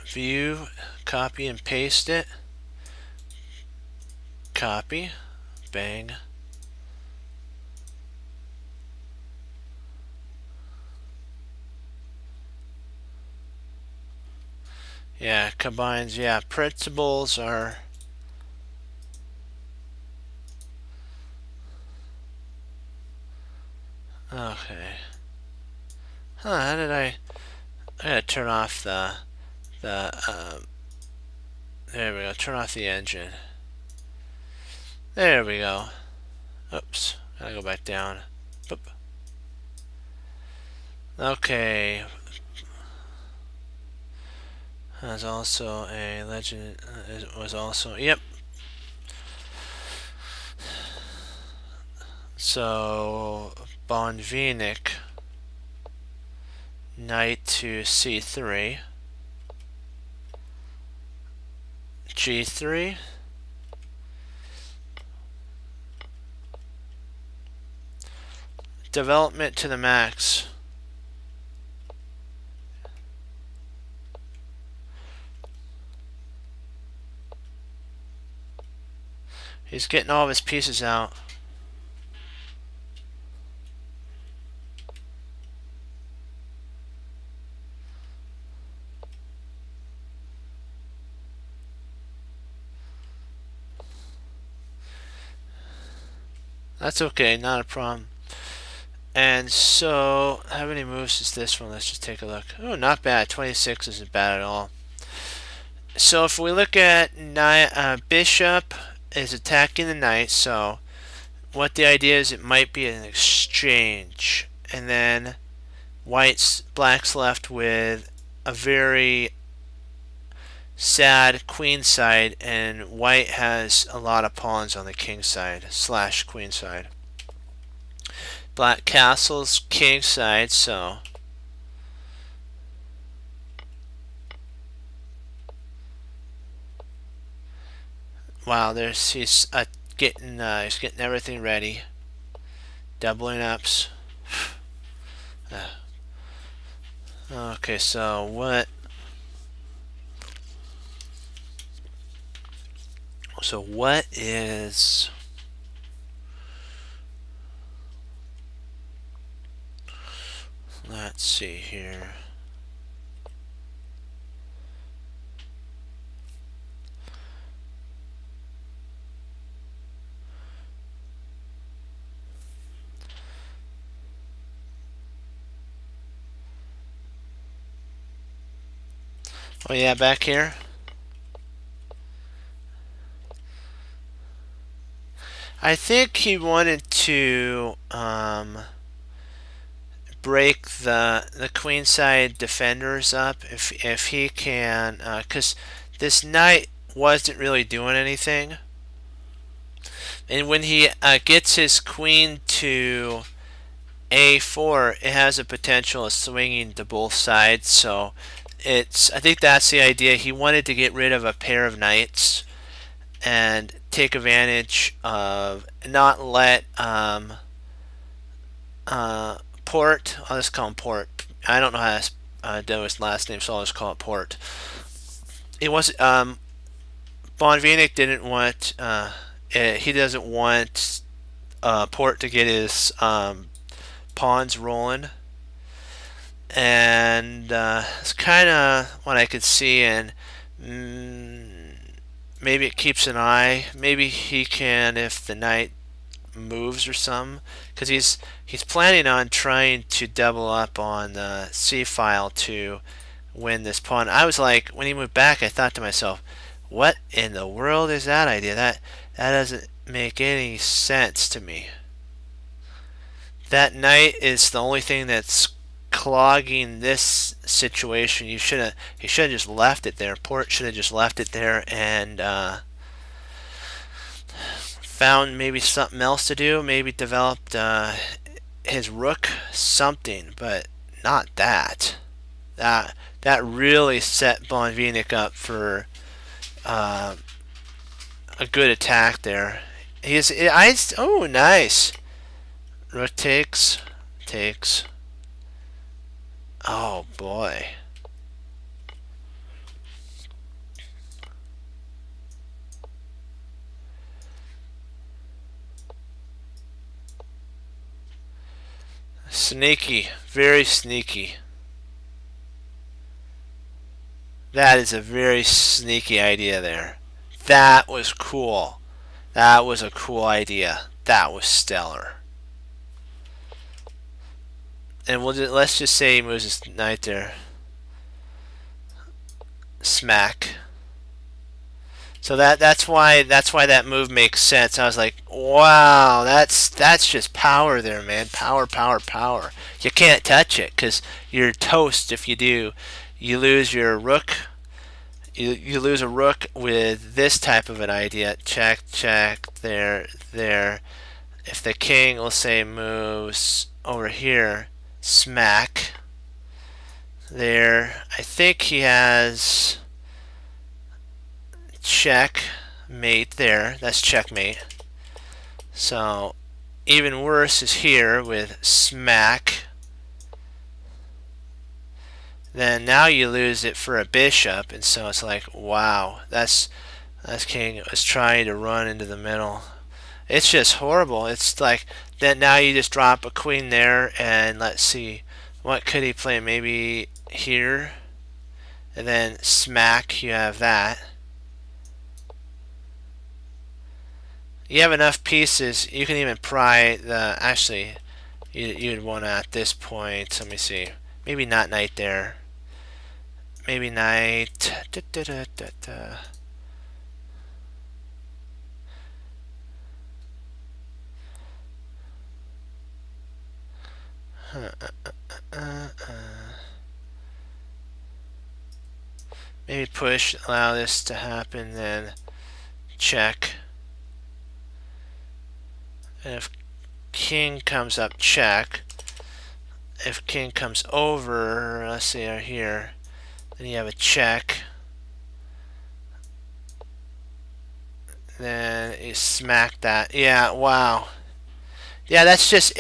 view, copy and paste it. Copy, bang. Yeah, combines, yeah, principles are okay. Huh, how did I gotta turn off the there we go, turn off the engine. There we go. Oops, gotta go back down. Boop. Okay. There's also a legend, it was also, yep. So, Botvinnik, knight to c3, g3, development to the max. He's getting all of his pieces out. That's okay, not a problem. And so, how many moves is this one? Let's just take a look. Oh, not bad. 26 isn't bad at all. So if we look at bishop is attacking the knight, so what the idea is, it might be an exchange, and then black's left with a very sad queen side, and white has a lot of pawns on the king side / queen side. Black castle's king side, so wow, he's getting everything ready, doubling ups. Okay, so what So what is... Let's see here. Oh yeah, back here. I think he wanted to break the queenside defenders up if he can, because this knight wasn't really doing anything, and when he gets his queen to a4, it has a potential of swinging to both sides. So I think that's the idea. He wanted to get rid of a pair of knights and take advantage of not let Port. I'll just call him Port. I don't know how to do his last name, so I'll just call it Port. It was Bonvinic didn't want. He doesn't want Port to get his pawns rolling, and it's kind of what I could see. And maybe it keeps an eye. Maybe he can, if the knight moves or something, because he's planning on trying to double up on the c file to win this pawn. I was like, when he moved back, I thought to myself, what in the world is that idea? That doesn't make any sense to me. That knight is the only thing that's clogging this situation. He should have just left it there. Port should have just left it there and found maybe something else to do. Maybe developed his rook, something, but not that. That really set Bonvinic up for a good attack there. Oh, nice. Rook takes. Oh boy. Sneaky, very sneaky. That is a very sneaky idea there. That was cool. That was a cool idea. That was stellar. And let's just say he moves his knight there. Smack. So that's why that move makes sense. I was like, wow, that's just power there, man. Power. You can't touch it because you're toast if you do. You lose your rook. You lose a rook with this type of an idea. Check, there. If the king, let's say, moves over here, smack. There. I think he has checkmate there. That's checkmate. So even worse is here with smack. Then now you lose it for a bishop, and so it's like, wow, that's king was trying to run into the middle. It's just horrible. It's like that now you just drop a queen there, and let's see, what could he play? Maybe here, and then smack. You have that. You have enough pieces. You can even pry the. Actually, you'd want to at this point. Let me see. Maybe not knight there. Maybe knight. Maybe push. Allow this to happen. Then check. And if king comes up, check. If king comes over, let's say here, then you have a check. Then you smack that. Yeah, wow. Yeah, that's just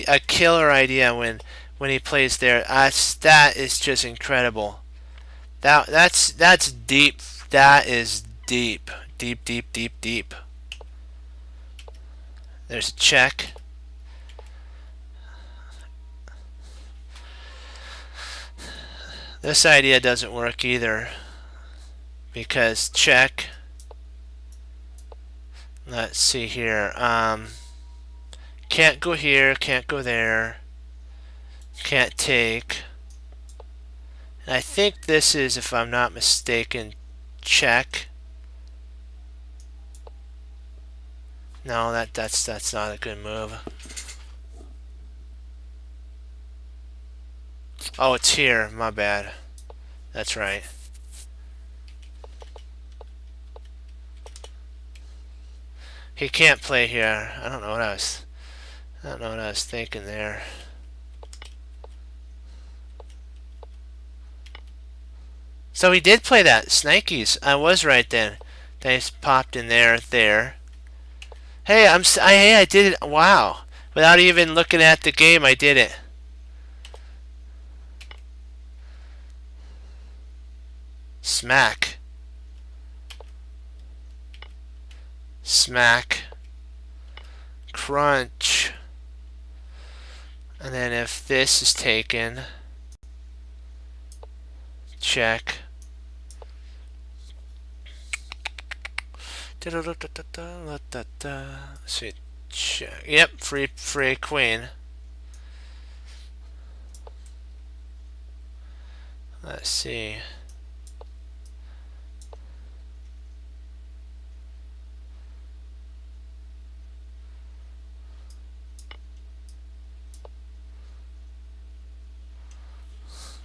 a killer idea when he plays there. That is just incredible. That's deep. That is deep. deep, deep, deep, deep. There's a check. This idea doesn't work either, because check. Let's see here. Can't go here, can't go there, can't take. And I think this is, if I'm not mistaken, check. No, that's not a good move. Oh, it's here. My bad. That's right. He can't play here. I don't know what I was thinking there. So he did play that. Snikes. I was right then. They popped in there. Hey, I did it. Wow. Without even looking at the game, I did it. Smack. Smack. Crunch. And then if this is taken, check. See, check. Yep, free queen. Let's see.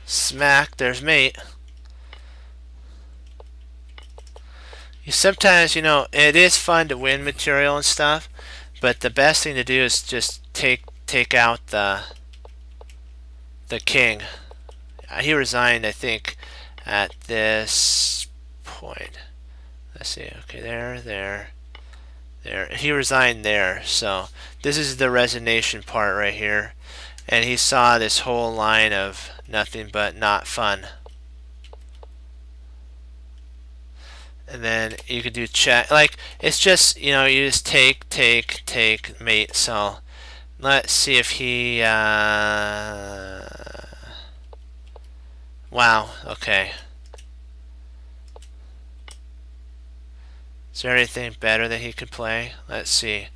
Smack, there's mate. Sometimes, you know, it is fun to win material and stuff, but the best thing to do is just take out the king. He resigned, I think, at this point. Let's see. Okay, there. He resigned there. So this is the resignation part right here, and he saw this whole line of nothing but not fun. And then you can do check. Like, it's just, you know, you just take, mate. So let's see if he wow, okay. Is there anything better that he could play? Let's see.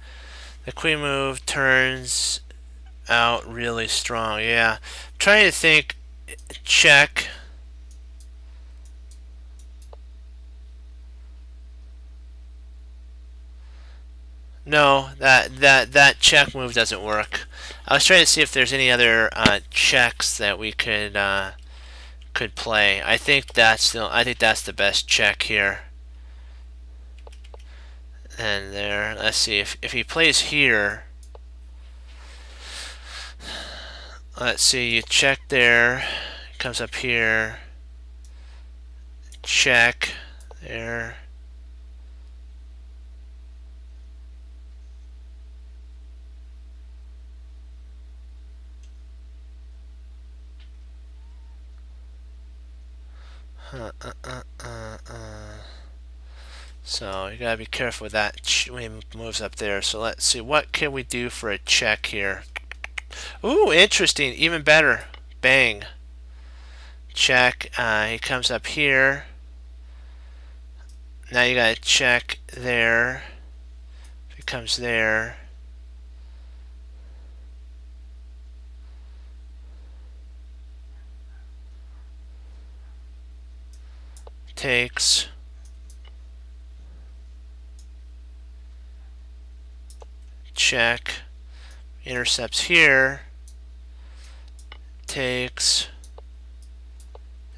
The queen move turns out really strong. Yeah. I'm trying to think. Check. No, that check move doesn't work. I was trying to see if there's any other checks that we could play. I think that's the best check here. And there, let's see if he plays here. Let's see, you check there, comes up here, check there. So you gotta be careful with that when he moves up there. So let's see, what can we do for a check here? Ooh, interesting, even better. Bang. Check. He comes up here. Now you gotta check there. If he comes there. Takes. Check. Intercepts here. Takes.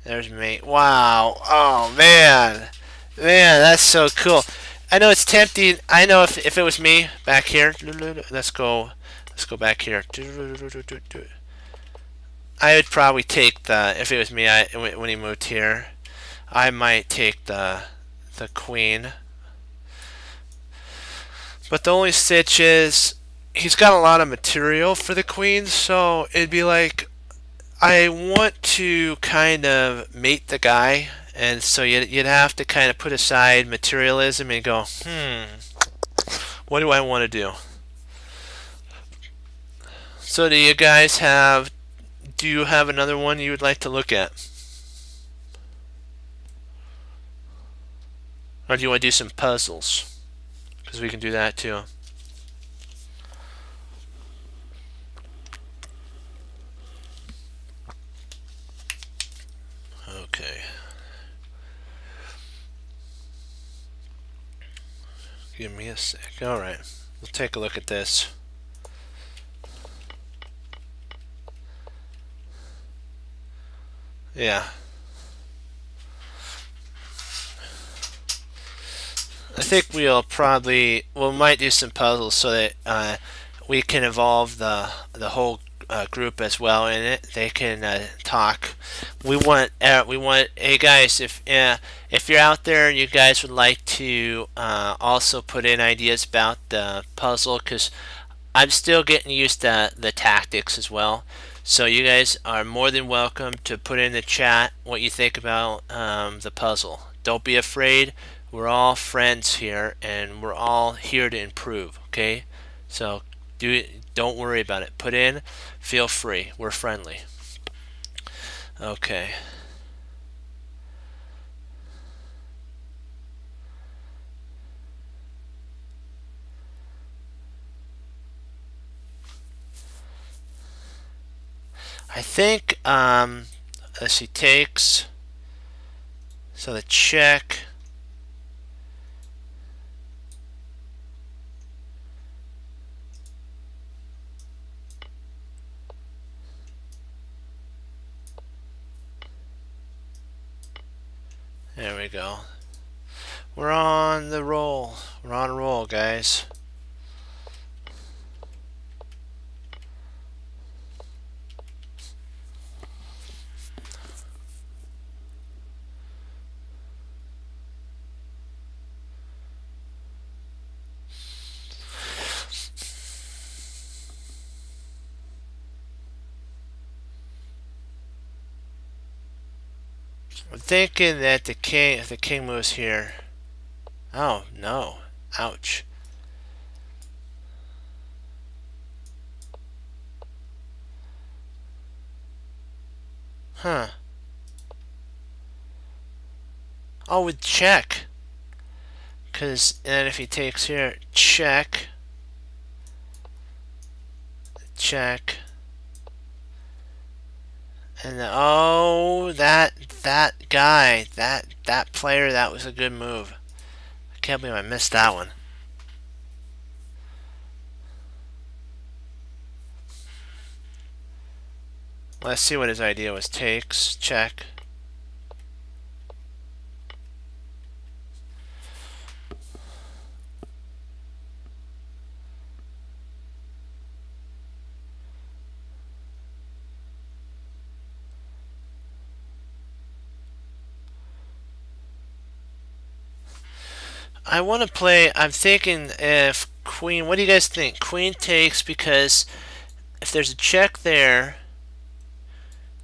There's mate. Wow. Oh man. Man, that's so cool. I know it's tempting. I know if it was me back here. Let's go back here. I would probably take if it was me when he moved here. I might take the queen. But the only stitch is he's got a lot of material for the queen, so it'd be like I want to kind of mate the guy And so you'd have to kind of put aside materialism and go, what do I want to do? So do you guys have, do you have another one you would like to look at? Or do you want to do some puzzles? Because we can do that too. Okay. Give me a sec. Alright. We'll take a look at this. Yeah. I think we might do some puzzles so that we can involve the whole group as well in it. They can talk. We want hey guys, if you're out there and you guys would like to also put in ideas about the puzzle, because I'm still getting used to the tactics as well. So you guys are more than welcome to put in the chat what you think about the puzzle. Don't be afraid. We're all friends here, and we're all here to improve. Okay, so don't worry about it. Put in. Feel free. We're friendly. Okay. I think let's see, takes. So the check. There we go. We're on the roll. We're on a roll, guys. I'm thinking that if the king moves here. Oh, no. Ouch. Huh. Oh, with check. Because then if he takes here, check. Check. And then, oh, that guy, that player, that was a good move. I can't believe I missed that one. Let's see what his idea was. Takes, check. I want to play, I'm thinking if queen, what do you guys think? Queen takes, because if there's a check there,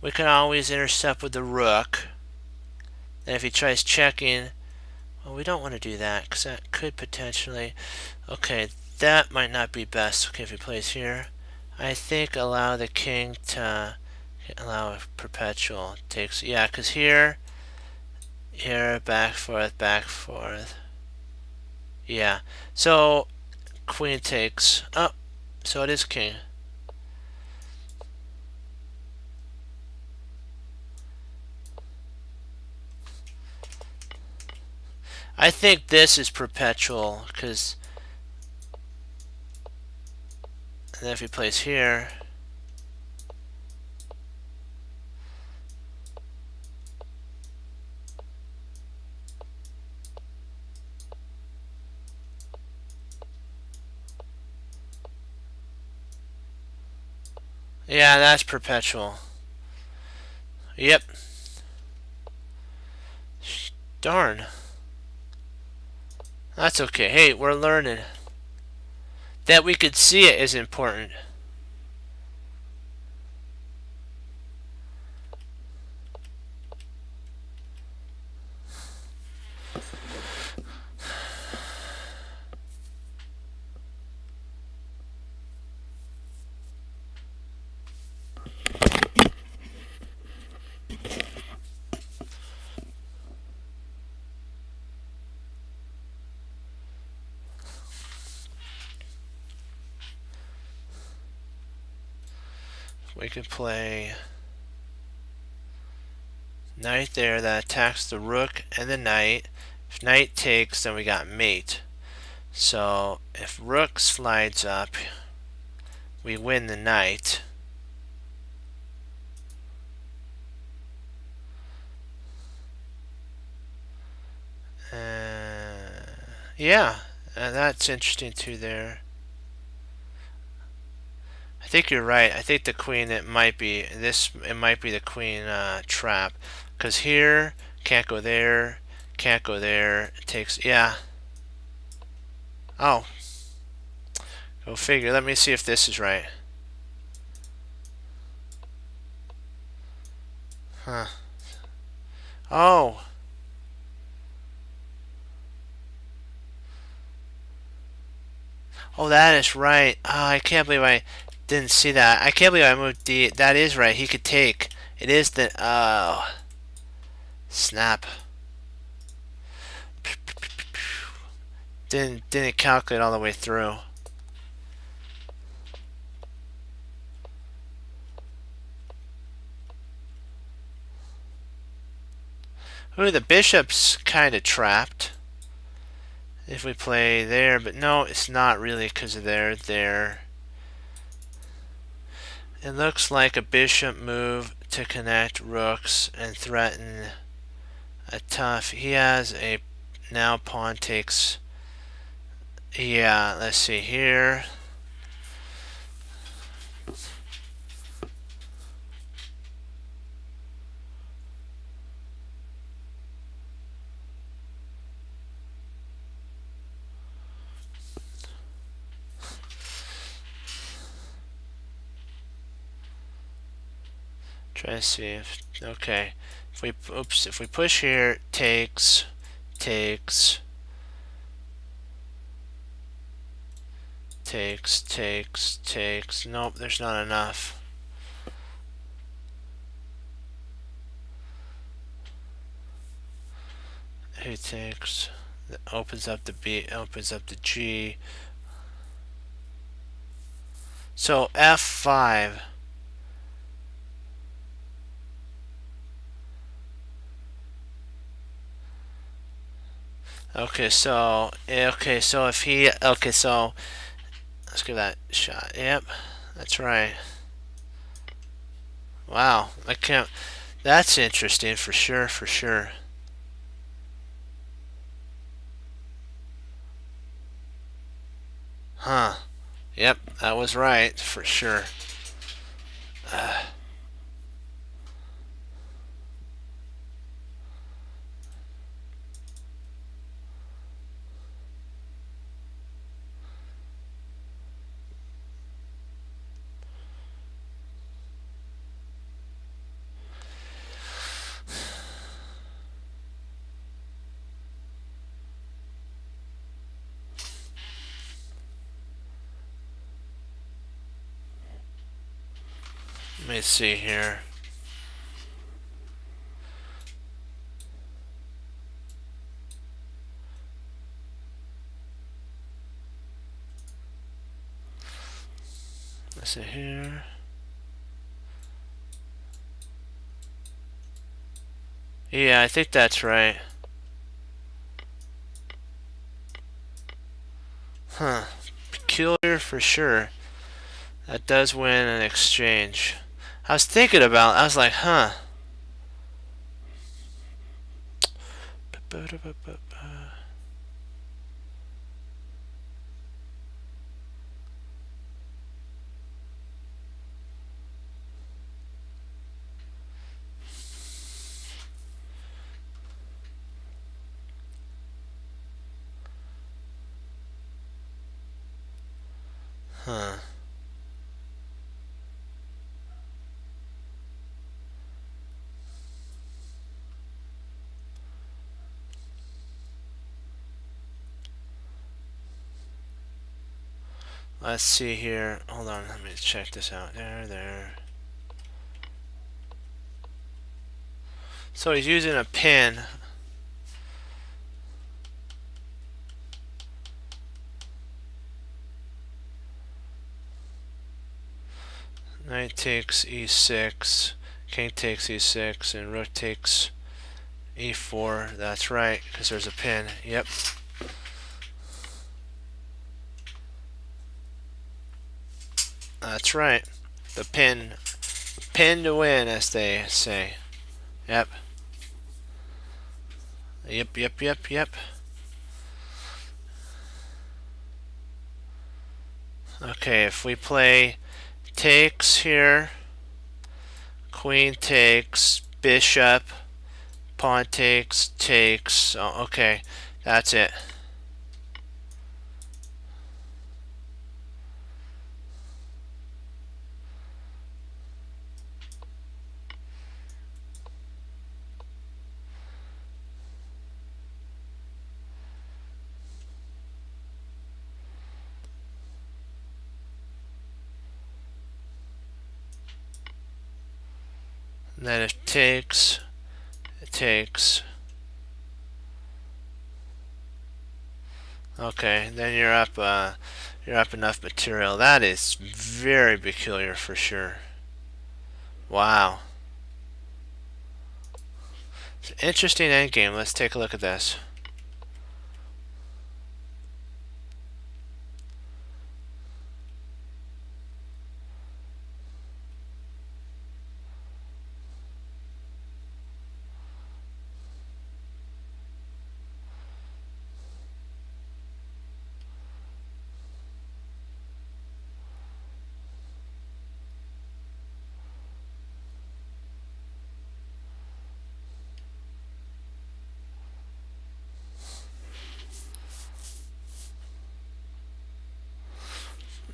we can always intercept with the rook. And if he tries checking, well, we don't want to do that because that could potentially, okay, that might not be best. Okay, if he plays here, I think allow the king to allow a perpetual takes, yeah, because here, back, forth. Yeah, so queen takes. Oh, so it is king. I think this is perpetual because then if he plays here, yeah, that's perpetual. Yep. Darn. That's okay. Hey, we're learning. That we could see it is important. we could play knight there that attacks the rook and the knight. If knight takes, then we got mate. So if rook slides up, we win the knight. Yeah, that's interesting too there. I think you're right. I think the queen, it might be the queen trap, because here can't go there, can't go there. It takes, yeah. Oh, go figure. Let me see if this is right. Huh. Oh. Oh, that is right. Oh, I can't believe I didn't see that. I can't believe I moved D. That is right. He could take. It is the. Oh. Snap. Didn't calculate all the way through. Ooh, the bishop's kind of trapped. If we play there, but no, it's not really because of there. It looks like a bishop move to connect rooks and threaten a tough. He has a now pawn takes. Yeah, let's see here. Try to see if okay. If we push here, takes. Nope, there's not enough. He takes. Opens up the B. Opens up the G. So F5. Okay, so if he so let's give that a shot. Yep, that's right. Wow, I can't. That's interesting for sure. Huh. Yep, that was right for sure. Let me see here. Let's see here. Yeah, I think that's right. Huh. Peculiar for sure. That does win an exchange. I was thinking about. I was like, huh. Huh. Let's see here. Hold on, let me check this out. There. So he's using a pin. Knight takes e6, king takes e6, and rook takes e4. That's right, because there's a pin. Yep. That's right. The pin to win, as they say. Yep. Yep. Okay, if we play takes here, queen takes, bishop, pawn takes. Oh, okay, that's it. And then if takes, it takes. Okay, then you're up enough material. That is very peculiar for sure. Wow. It's an interesting endgame. Let's take a look at this.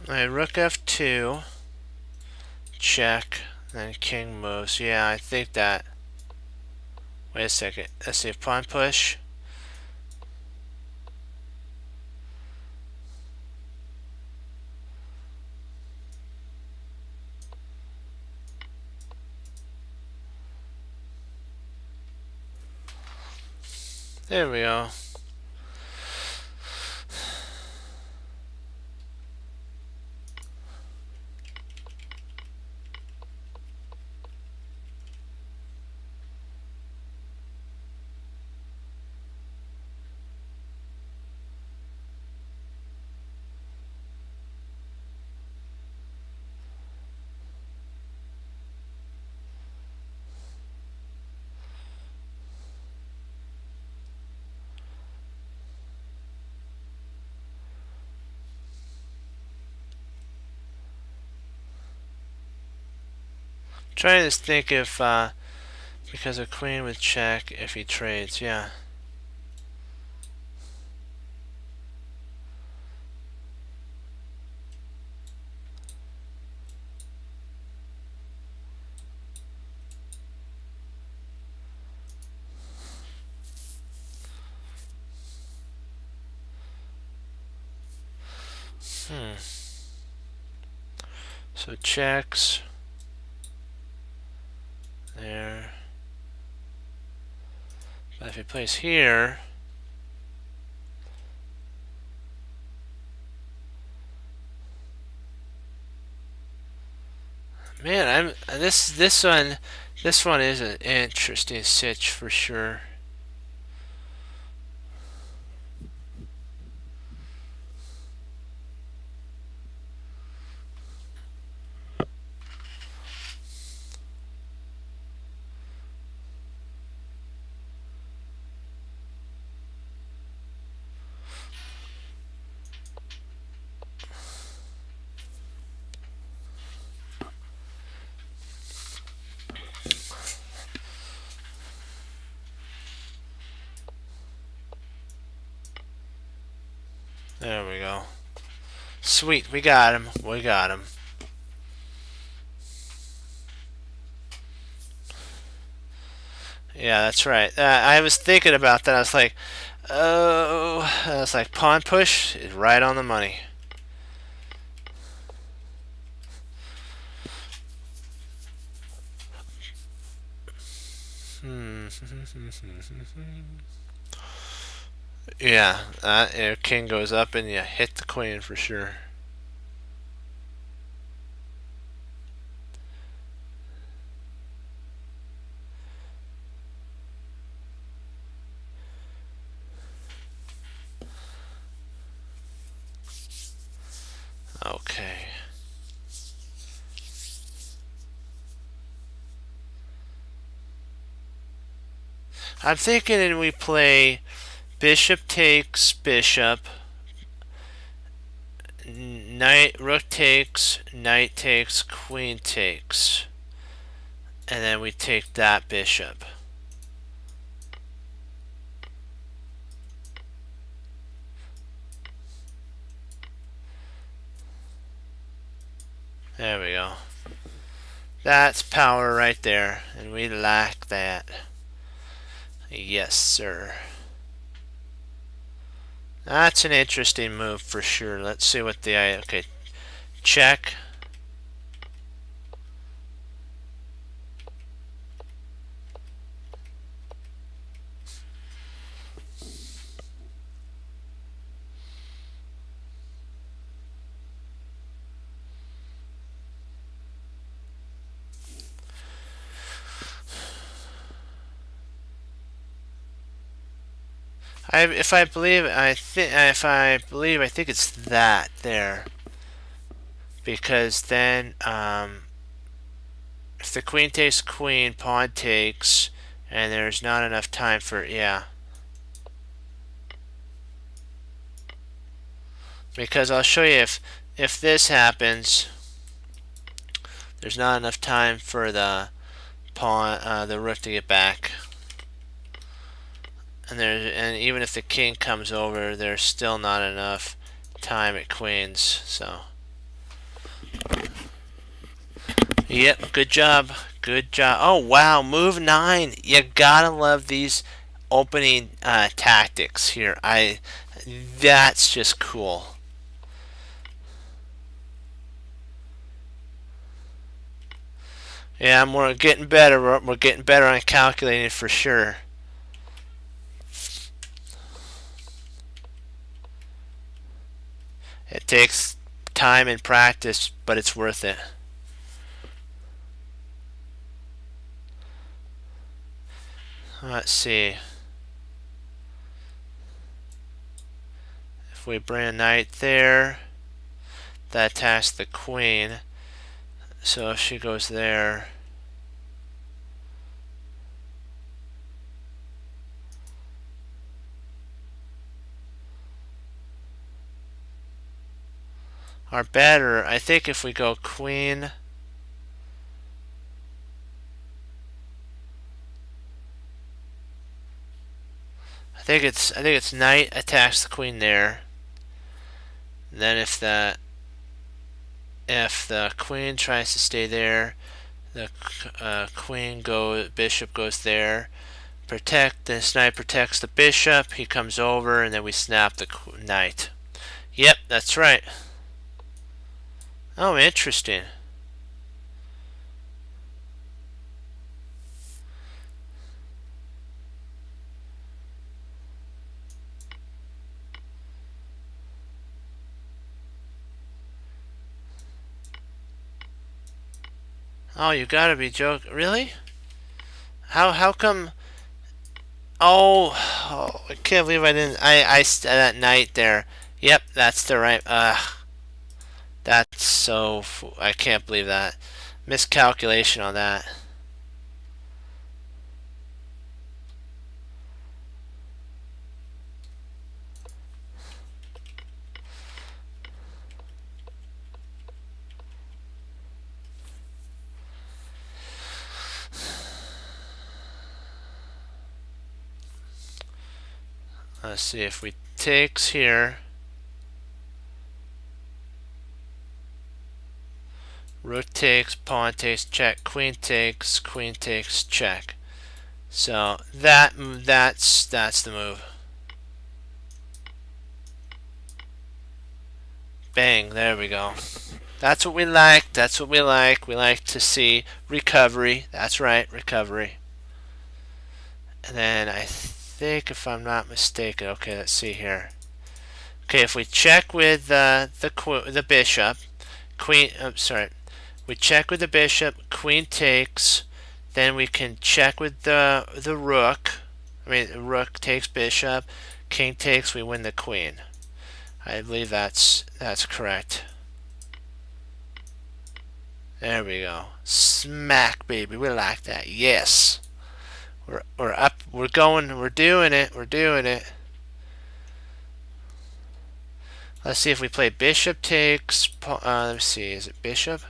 Alright, rook f2, check, then king moves. Yeah, I think that. Wait a second. Let's see, pawn push. There we go. Trying to think if, because a queen would check if he trades, yeah. So checks. There. But if he plays here, man, this one is an interesting sitch for sure. There we go. Sweet, we got him. We got him. Yeah, that's right. I was thinking about that. I was like, oh, I was like, pawn push is right on the money. Yeah, king goes up and you hit the queen for sure. I'm thinking we play bishop takes bishop, rook takes, knight takes, queen takes, and then we take that bishop. There we go. That's power right there, and we lack that. Yes, sir. That's an interesting move for sure. Let's see what the okay. Check. If I believe, I think it's that there, because then if the queen takes queen, pawn takes, and there's not enough time for because I'll show you if this happens, there's not enough time for the pawn, the rook to get back. And even if the king comes over, there's still not enough time at queens. So, yep, good job, good job. Oh wow, move 9. You gotta love these opening tactics here. That's just cool. Yeah, we're getting better. We're getting better on calculating for sure. It takes time and practice, but it's worth it. Let's see. If we bring a knight there, that attacks the queen. So if she goes there, or better, I think if we go queen, I think it's knight attacks the queen there. And then if the queen tries to stay there, the bishop goes there. This knight protects the bishop. He comes over, and then we snap the knight. Yep, that's right. Oh, interesting. Oh, you gotta be joking. Really? How come? Oh, I can't believe I didn't. That knight there. Yep, that's the right. That's so. I can't believe that. Miscalculation on that. Let's see if we takes here. Rook takes, pawn takes, check, queen takes, check. So that's the move. Bang, there we go. That's what we like. That's what we like. We like to see recovery. That's right, recovery. And then I think, if I'm not mistaken, okay, let's see here. Okay, if we check with the bishop, queen. Sorry, we check with the bishop. Queen takes. Then we can check with the rook. I mean, rook takes bishop. King takes. We win the queen. I believe that's correct. There we go. Smack, baby. We like that. Yes. We're up We're going. We're doing it. We're doing it. Let's see if we play bishop takes. Let me see. Is it bishop?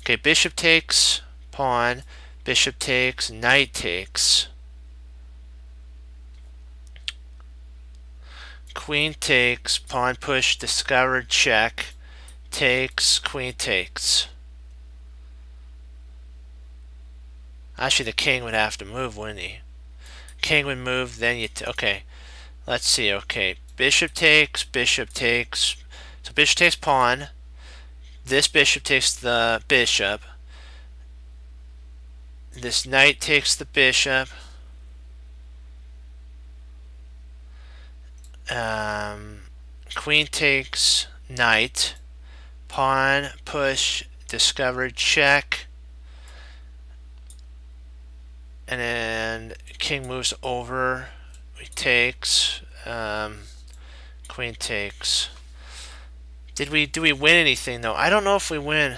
Okay, bishop takes pawn. Bishop takes. Knight takes. Queen takes. Pawn push. Discovered. Check. Takes. Queen takes. Actually, the king would have to move, wouldn't he? King would move, then you... okay. Let's see. Okay. Bishop takes. Bishop takes. So bishop takes pawn. This bishop takes the bishop. This knight takes the bishop. Queen takes knight. Pawn, push, discovered, check. And then king moves over. He takes. Queen takes. Do we win anything though? I don't know if we win.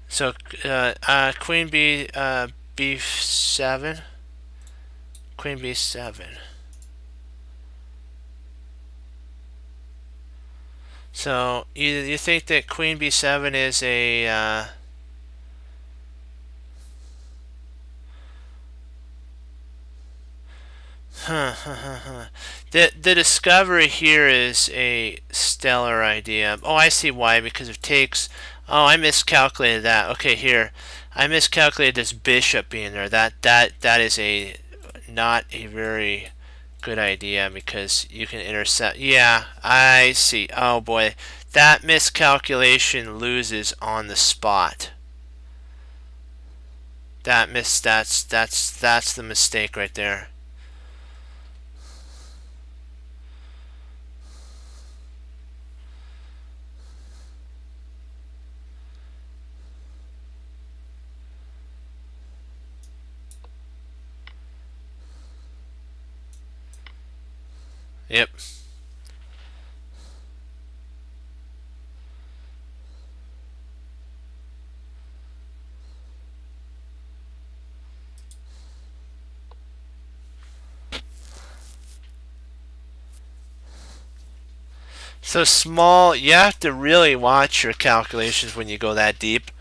So queen b7. Queen b7. So you think that queen b7 is a the discovery here is a stellar idea. Oh, I see why. Because it takes. Oh, I miscalculated that. Okay, here, I miscalculated this bishop being there. That is a not a very good idea because you can intercept. Yeah, I see. Oh boy, that miscalculation loses on the spot. That's the mistake right there. Yep. So small, you have to really watch your calculations when you go that deep.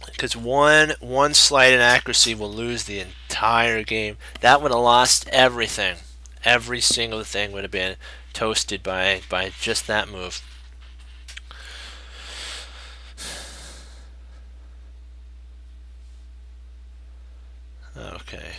Because one slight inaccuracy will lose the entire game. That would have lost everything. Every single thing would have been toasted by just that move. Okay.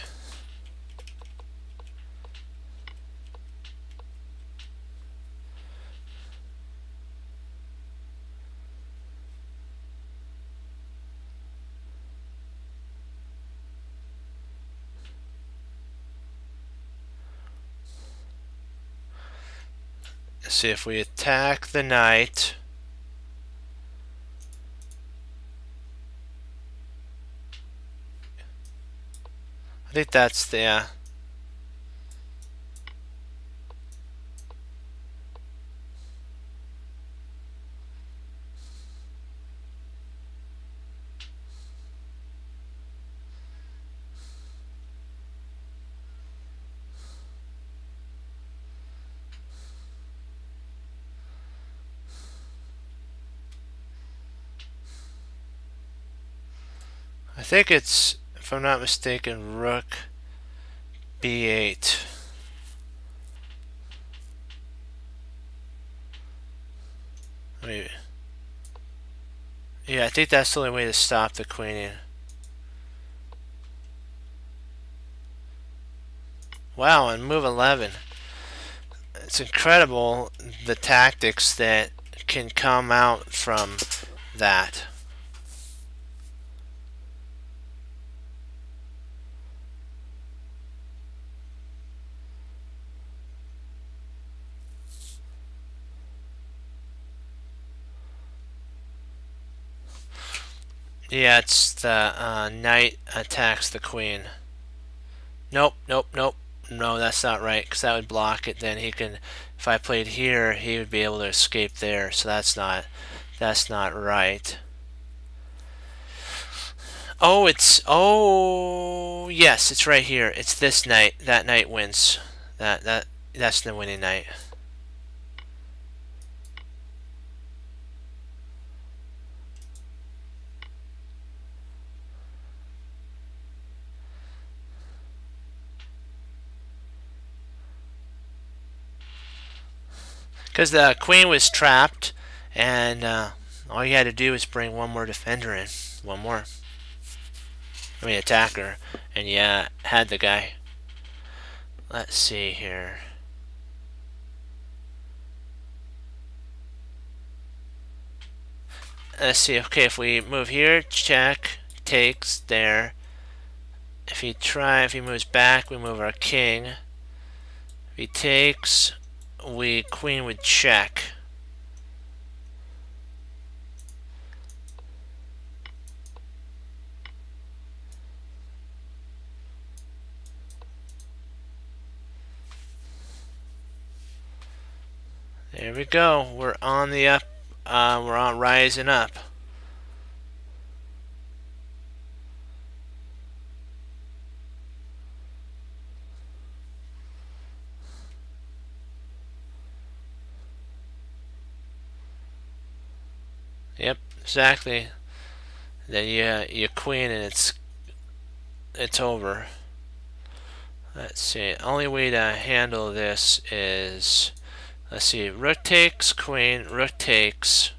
Let's see if we attack the knight. I think that's the I think it's, if I'm not mistaken, rook b8. Maybe. Yeah, I think that's the only way to stop the queening. Wow, on move 11. It's incredible the tactics that can come out from that. Yeah, it's the knight attacks the queen. Nope, nope, nope, No, that's not right, because that would block it. Then he can, if I played here, he would be able to escape there. So that's not right. Oh, oh yes, it's right here. It's this knight. That knight wins. That's the winning knight. Because the queen was trapped, and all you had to do was bring one more defender in. One more. I mean, attacker. And yeah, had the guy. Let's see here. Let's see. Okay, if we move here, check, takes there. If he moves back, we move our king. If he takes, we queen would check. There we go. We're on the up. We're on rising up. Yep, exactly. Then you queen and it's over. Let's see. Only way to handle this is, let's see, rook takes, queen, rook takes.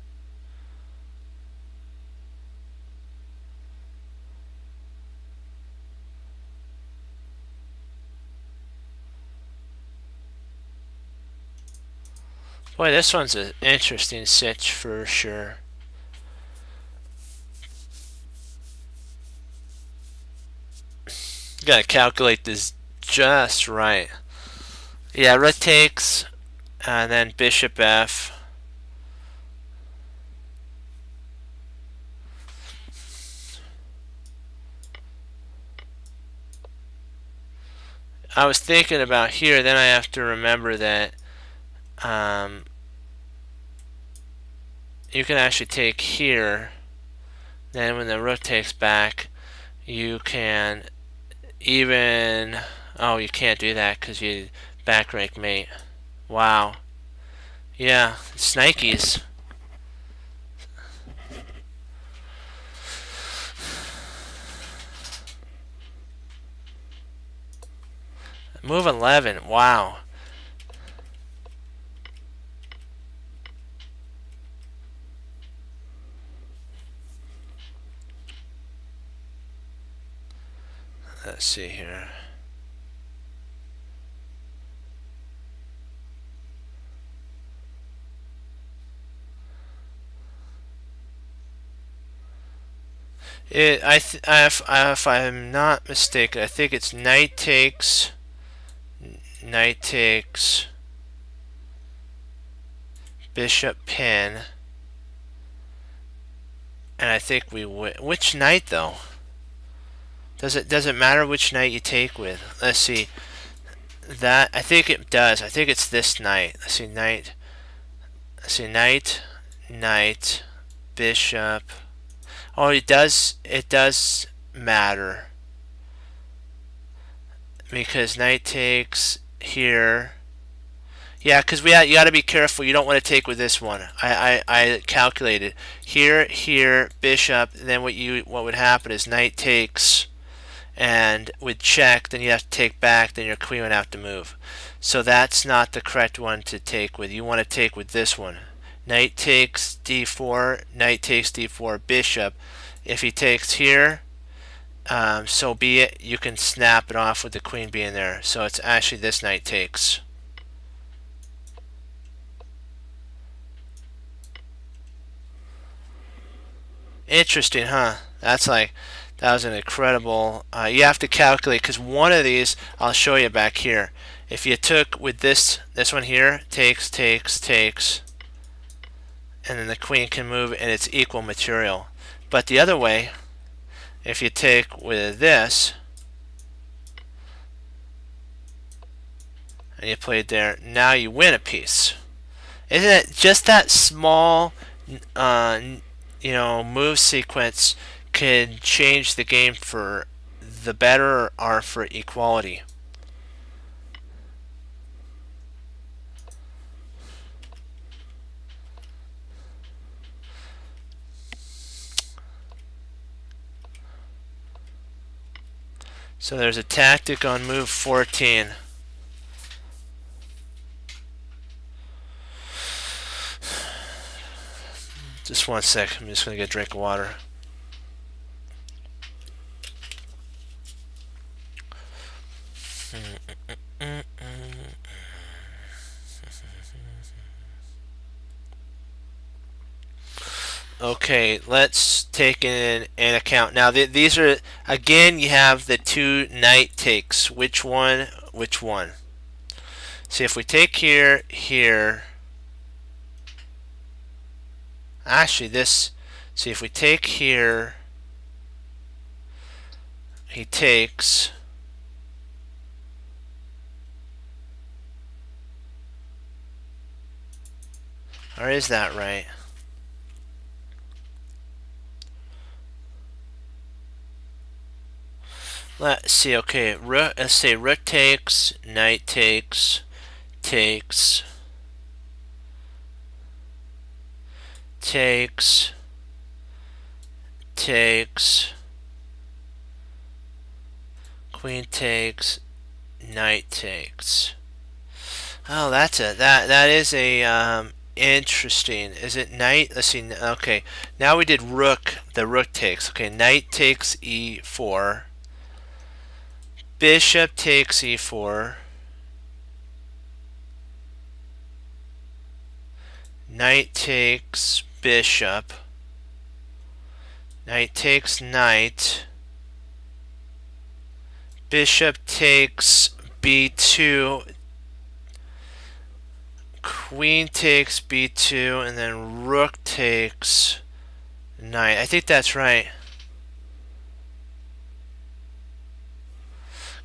Boy, this one's an interesting sitch for sure. You gotta calculate this just right. Yeah, rook takes, and then bishop f. I was thinking about here, then I have to remember that you can actually take here. Then when the rook takes back, you can even... Oh, you can't do that because you back rank mate. Wow. Yeah, Snikes. Move 11. Wow. Let's see here. If I'm not mistaken, I think it's knight takes, bishop pin, and I think we win. Which knight though? Does it matter which knight you take with? Let's see. That I think it does. I think it's this knight. Let's see, knight. Let's see, knight, bishop. Oh, it does. It does matter because knight takes here. Yeah, because you got to be careful. You don't want to take with this one. I calculated here, bishop. And then what would happen is knight takes, and with check, then you have to take back. Then your queen would have to move. So that's not the correct one to take with. You want to take with this one. Knight takes d4, knight takes d4, bishop. If he takes here, so be it. You can snap it off with the queen being there. So it's actually this knight takes. Interesting, huh? That was an incredible. You have to calculate because one of these I'll show you back here. If you took with this one here, takes, and then the queen can move and it's equal material. But the other way, if you take with this, and you play it there. Now you win a piece. Isn't it just that small, uh, move sequence could change the game for the better or for equality? So there's a tactic on move 14. Just one sec. I'm just going to get a drink of water. Okay, let's take in an account. Now, these are, again, you have the two knight takes. Which one? Which one? See, if we take here, here. Actually, this. See, if we take here, he takes. Or is that right? Let's see. Okay, let's say rook takes, knight takes, takes, takes, takes, queen takes, knight takes. Oh, that is a interesting. Is it knight? Let's see. Okay, now we did rook. The rook takes. Okay, knight takes e4. Bishop takes e4. Knight takes bishop. Knight takes knight. Bishop takes b2. Queen takes b2, and then rook takes knight. I think that's right.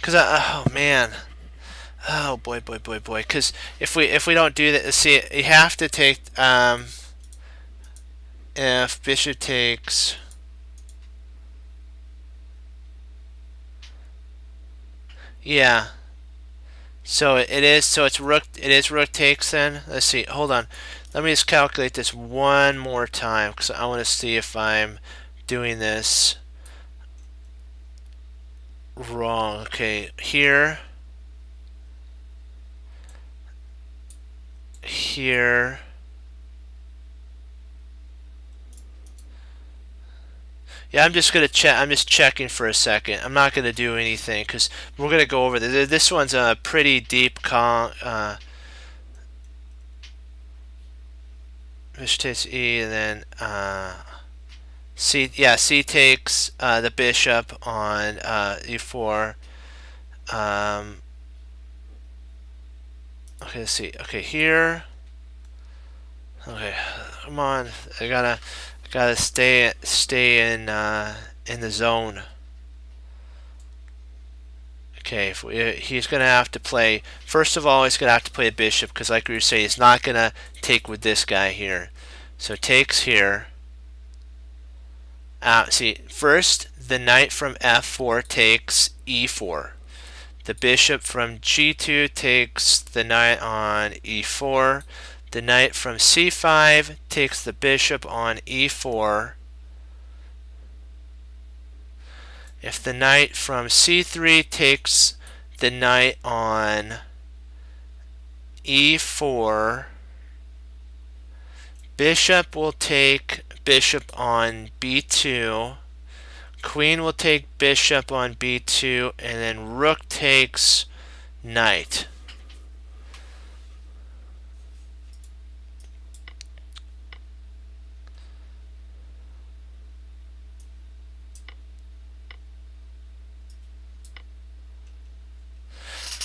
Cause oh man, oh boy. Cause if we don't do that, see, you have to take if bishop takes. Yeah. So it is. So it's rook. It is rook takes. Then let's see. Hold on. Let me just calculate this one more time because I want to see if I'm doing this wrong. Okay, here, here. Yeah, I'm just gonna check. I'm just checking for a second. I'm not gonna do anything because we're gonna go over this. This one's a pretty deep bishop takes e, and then c. Yeah, c takes the bishop on e4. Okay, let's see. Okay, here. Okay, come on. I gotta stay in the zone. Okay, he's gonna have to play. First of all, he's gonna have to play a bishop because, like we were saying, he's not gonna take with this guy here. So takes here. See, first the knight from f4 takes e4. The bishop from g2 takes the knight on e4. The knight from c5 takes the bishop on e4. If the knight from c3 takes the knight on e4, bishop will take bishop on b2. Queen will take bishop on b2, and then rook takes knight.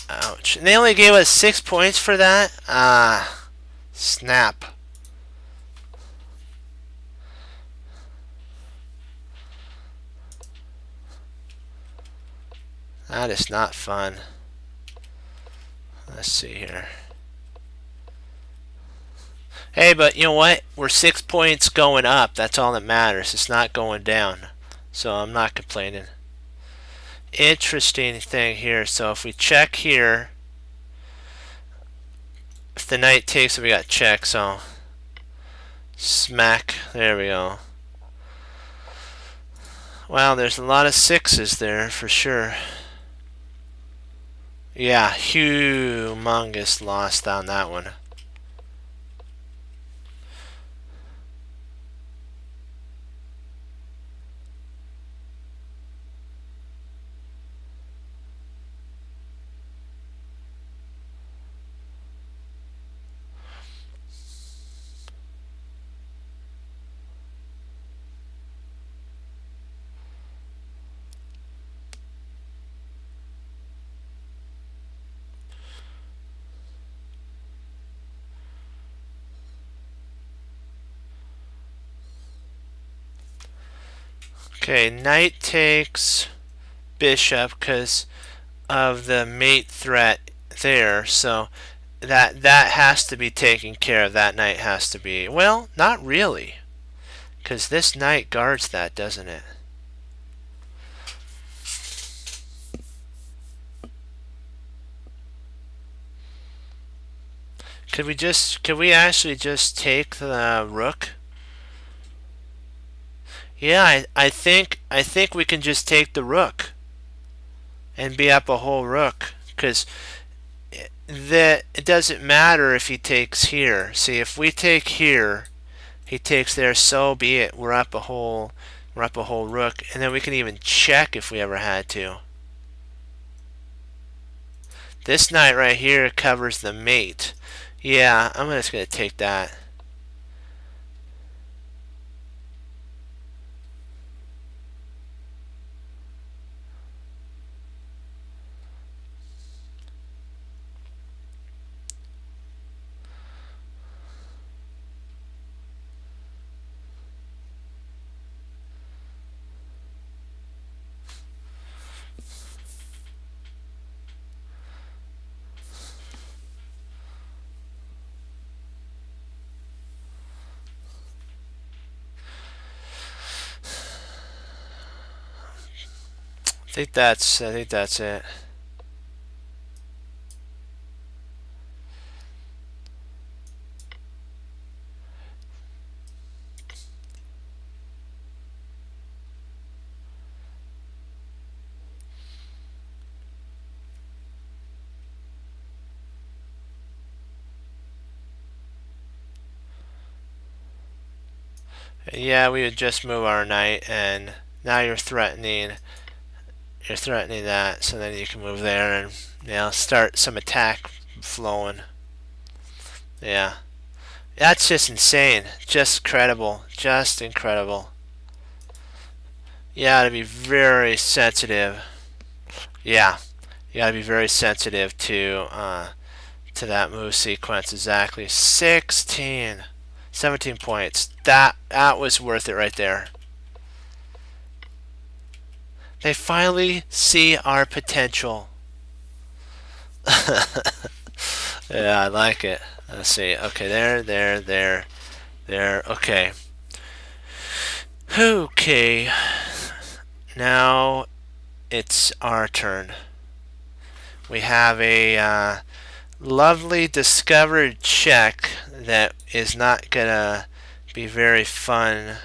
Ouch. And they only gave us 6 points for that? Ah, snap. That is not fun. let's see here. Hey, but you know what? We're 6 points going up. That's all that matters. It's not going down. So I'm not complaining. Interesting thing here. So if we check here, if the knight takes it, we got check. So smack. There we go. Wow, there's a lot of sixes there for sure. Yeah, humongous loss on that one. Okay, knight takes bishop because of the mate threat there, so that has to be taken care of. That knight has to be, well, not really, because this knight guards that, doesn't it? Could we actually just take the rook? Yeah, I think we can just take the rook and be up a whole rook, because it doesn't matter if he takes here. See, if we take here, he takes there, so be it. We're up a whole rook, and then we can even check if we ever had to. This knight right here covers the mate. Yeah, I'm just gonna take that. I think that's it. Yeah, we would just move our knight, and now you're threatening that, so then you can move there and, you know, start some attack flowing. Yeah, that's just insane, just incredible, just incredible. You gotta be very sensitive. Yeah, you gotta be very sensitive to that move sequence. Exactly. 17 points. That was worth it right there. They finally see our potential. Yeah, I like it. Let's see. Okay, there. Okay. Okay. Now it's our turn. We have a lovely discovered check that is not gonna be very fun.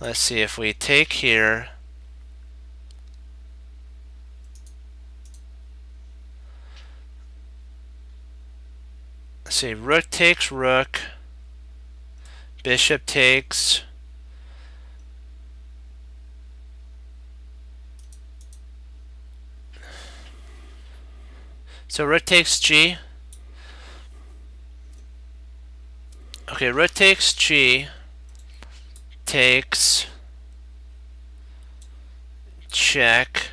Let's see, if we take here, let's see, rook takes rook, bishop takes, so rook takes g. Okay, rook takes g, takes, check,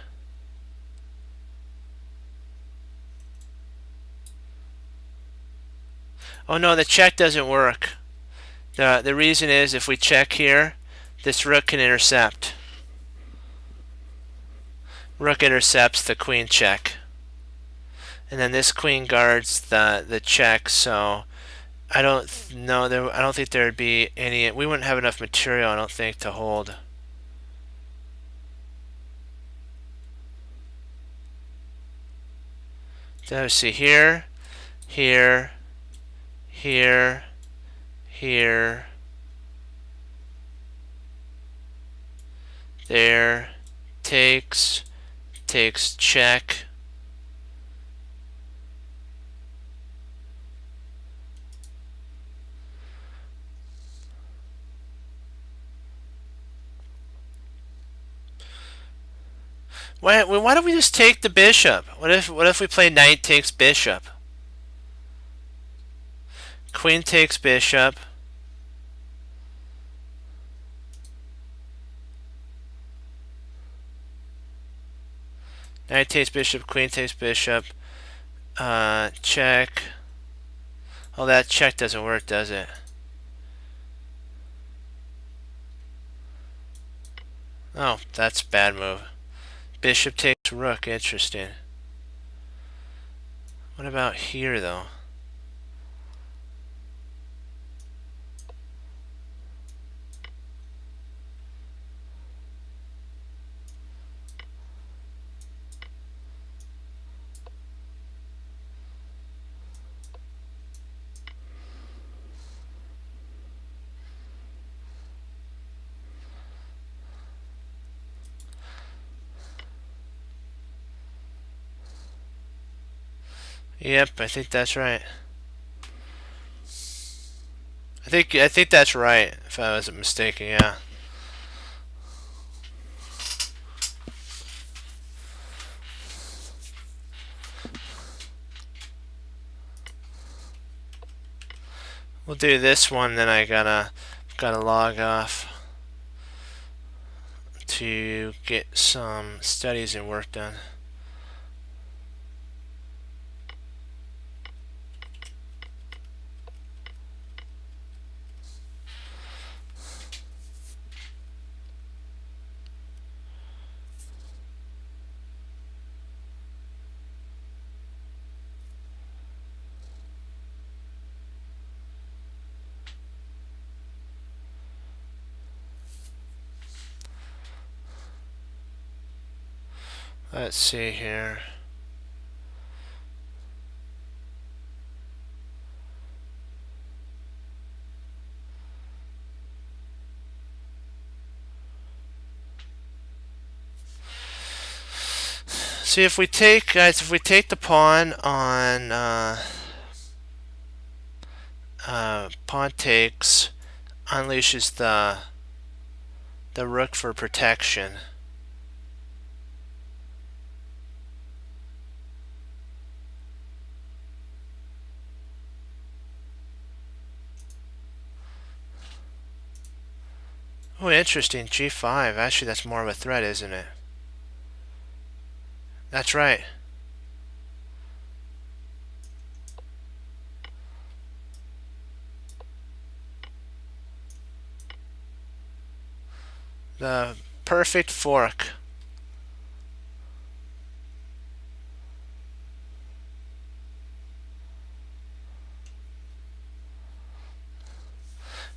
oh no, the check doesn't work. The reason is, if we check here, this rook can intercept. Rook intercepts the queen check. and then this queen guards the check. So I don't know. I don't think there would be any. We wouldn't have enough material, I don't think, to hold. So let's see here, here, here, here, there, takes check. Why don't we just take the bishop? What if we play knight takes bishop? Queen takes bishop. Knight takes bishop, queen takes bishop. Check. Oh, that check doesn't work, does it? Oh, that's a bad move. Bishop takes rook, interesting. What about here, though? Yep, I think that's right. I think that's right, if I wasn't mistaken, yeah. We'll do this one, then I gotta log off to get some studies and work done. Let's see here. See, if we take, guys, if we take the pawn on pawn takes, unleashes the rook for protection. Oh, interesting. G5. Actually, that's more of a threat, isn't it? That's right. The perfect fork.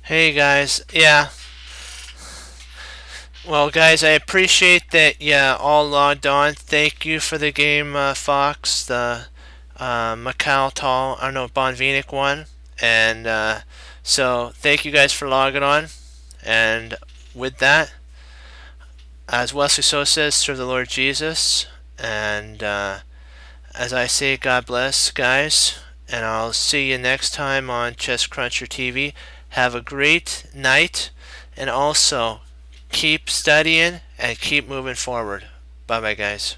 Hey guys, yeah. Well, guys, I appreciate that you all logged on. Thank you for the game, Fox, the Macau Tall, I don't know, Bonvinic one. And so, thank you guys for logging on. And with that, as Wesley So says, serve the Lord Jesus. And as I say, God bless, guys. And I'll see you next time on Chess Cruncher TV. Have a great night. And also, keep studying and keep moving forward. Bye bye, guys.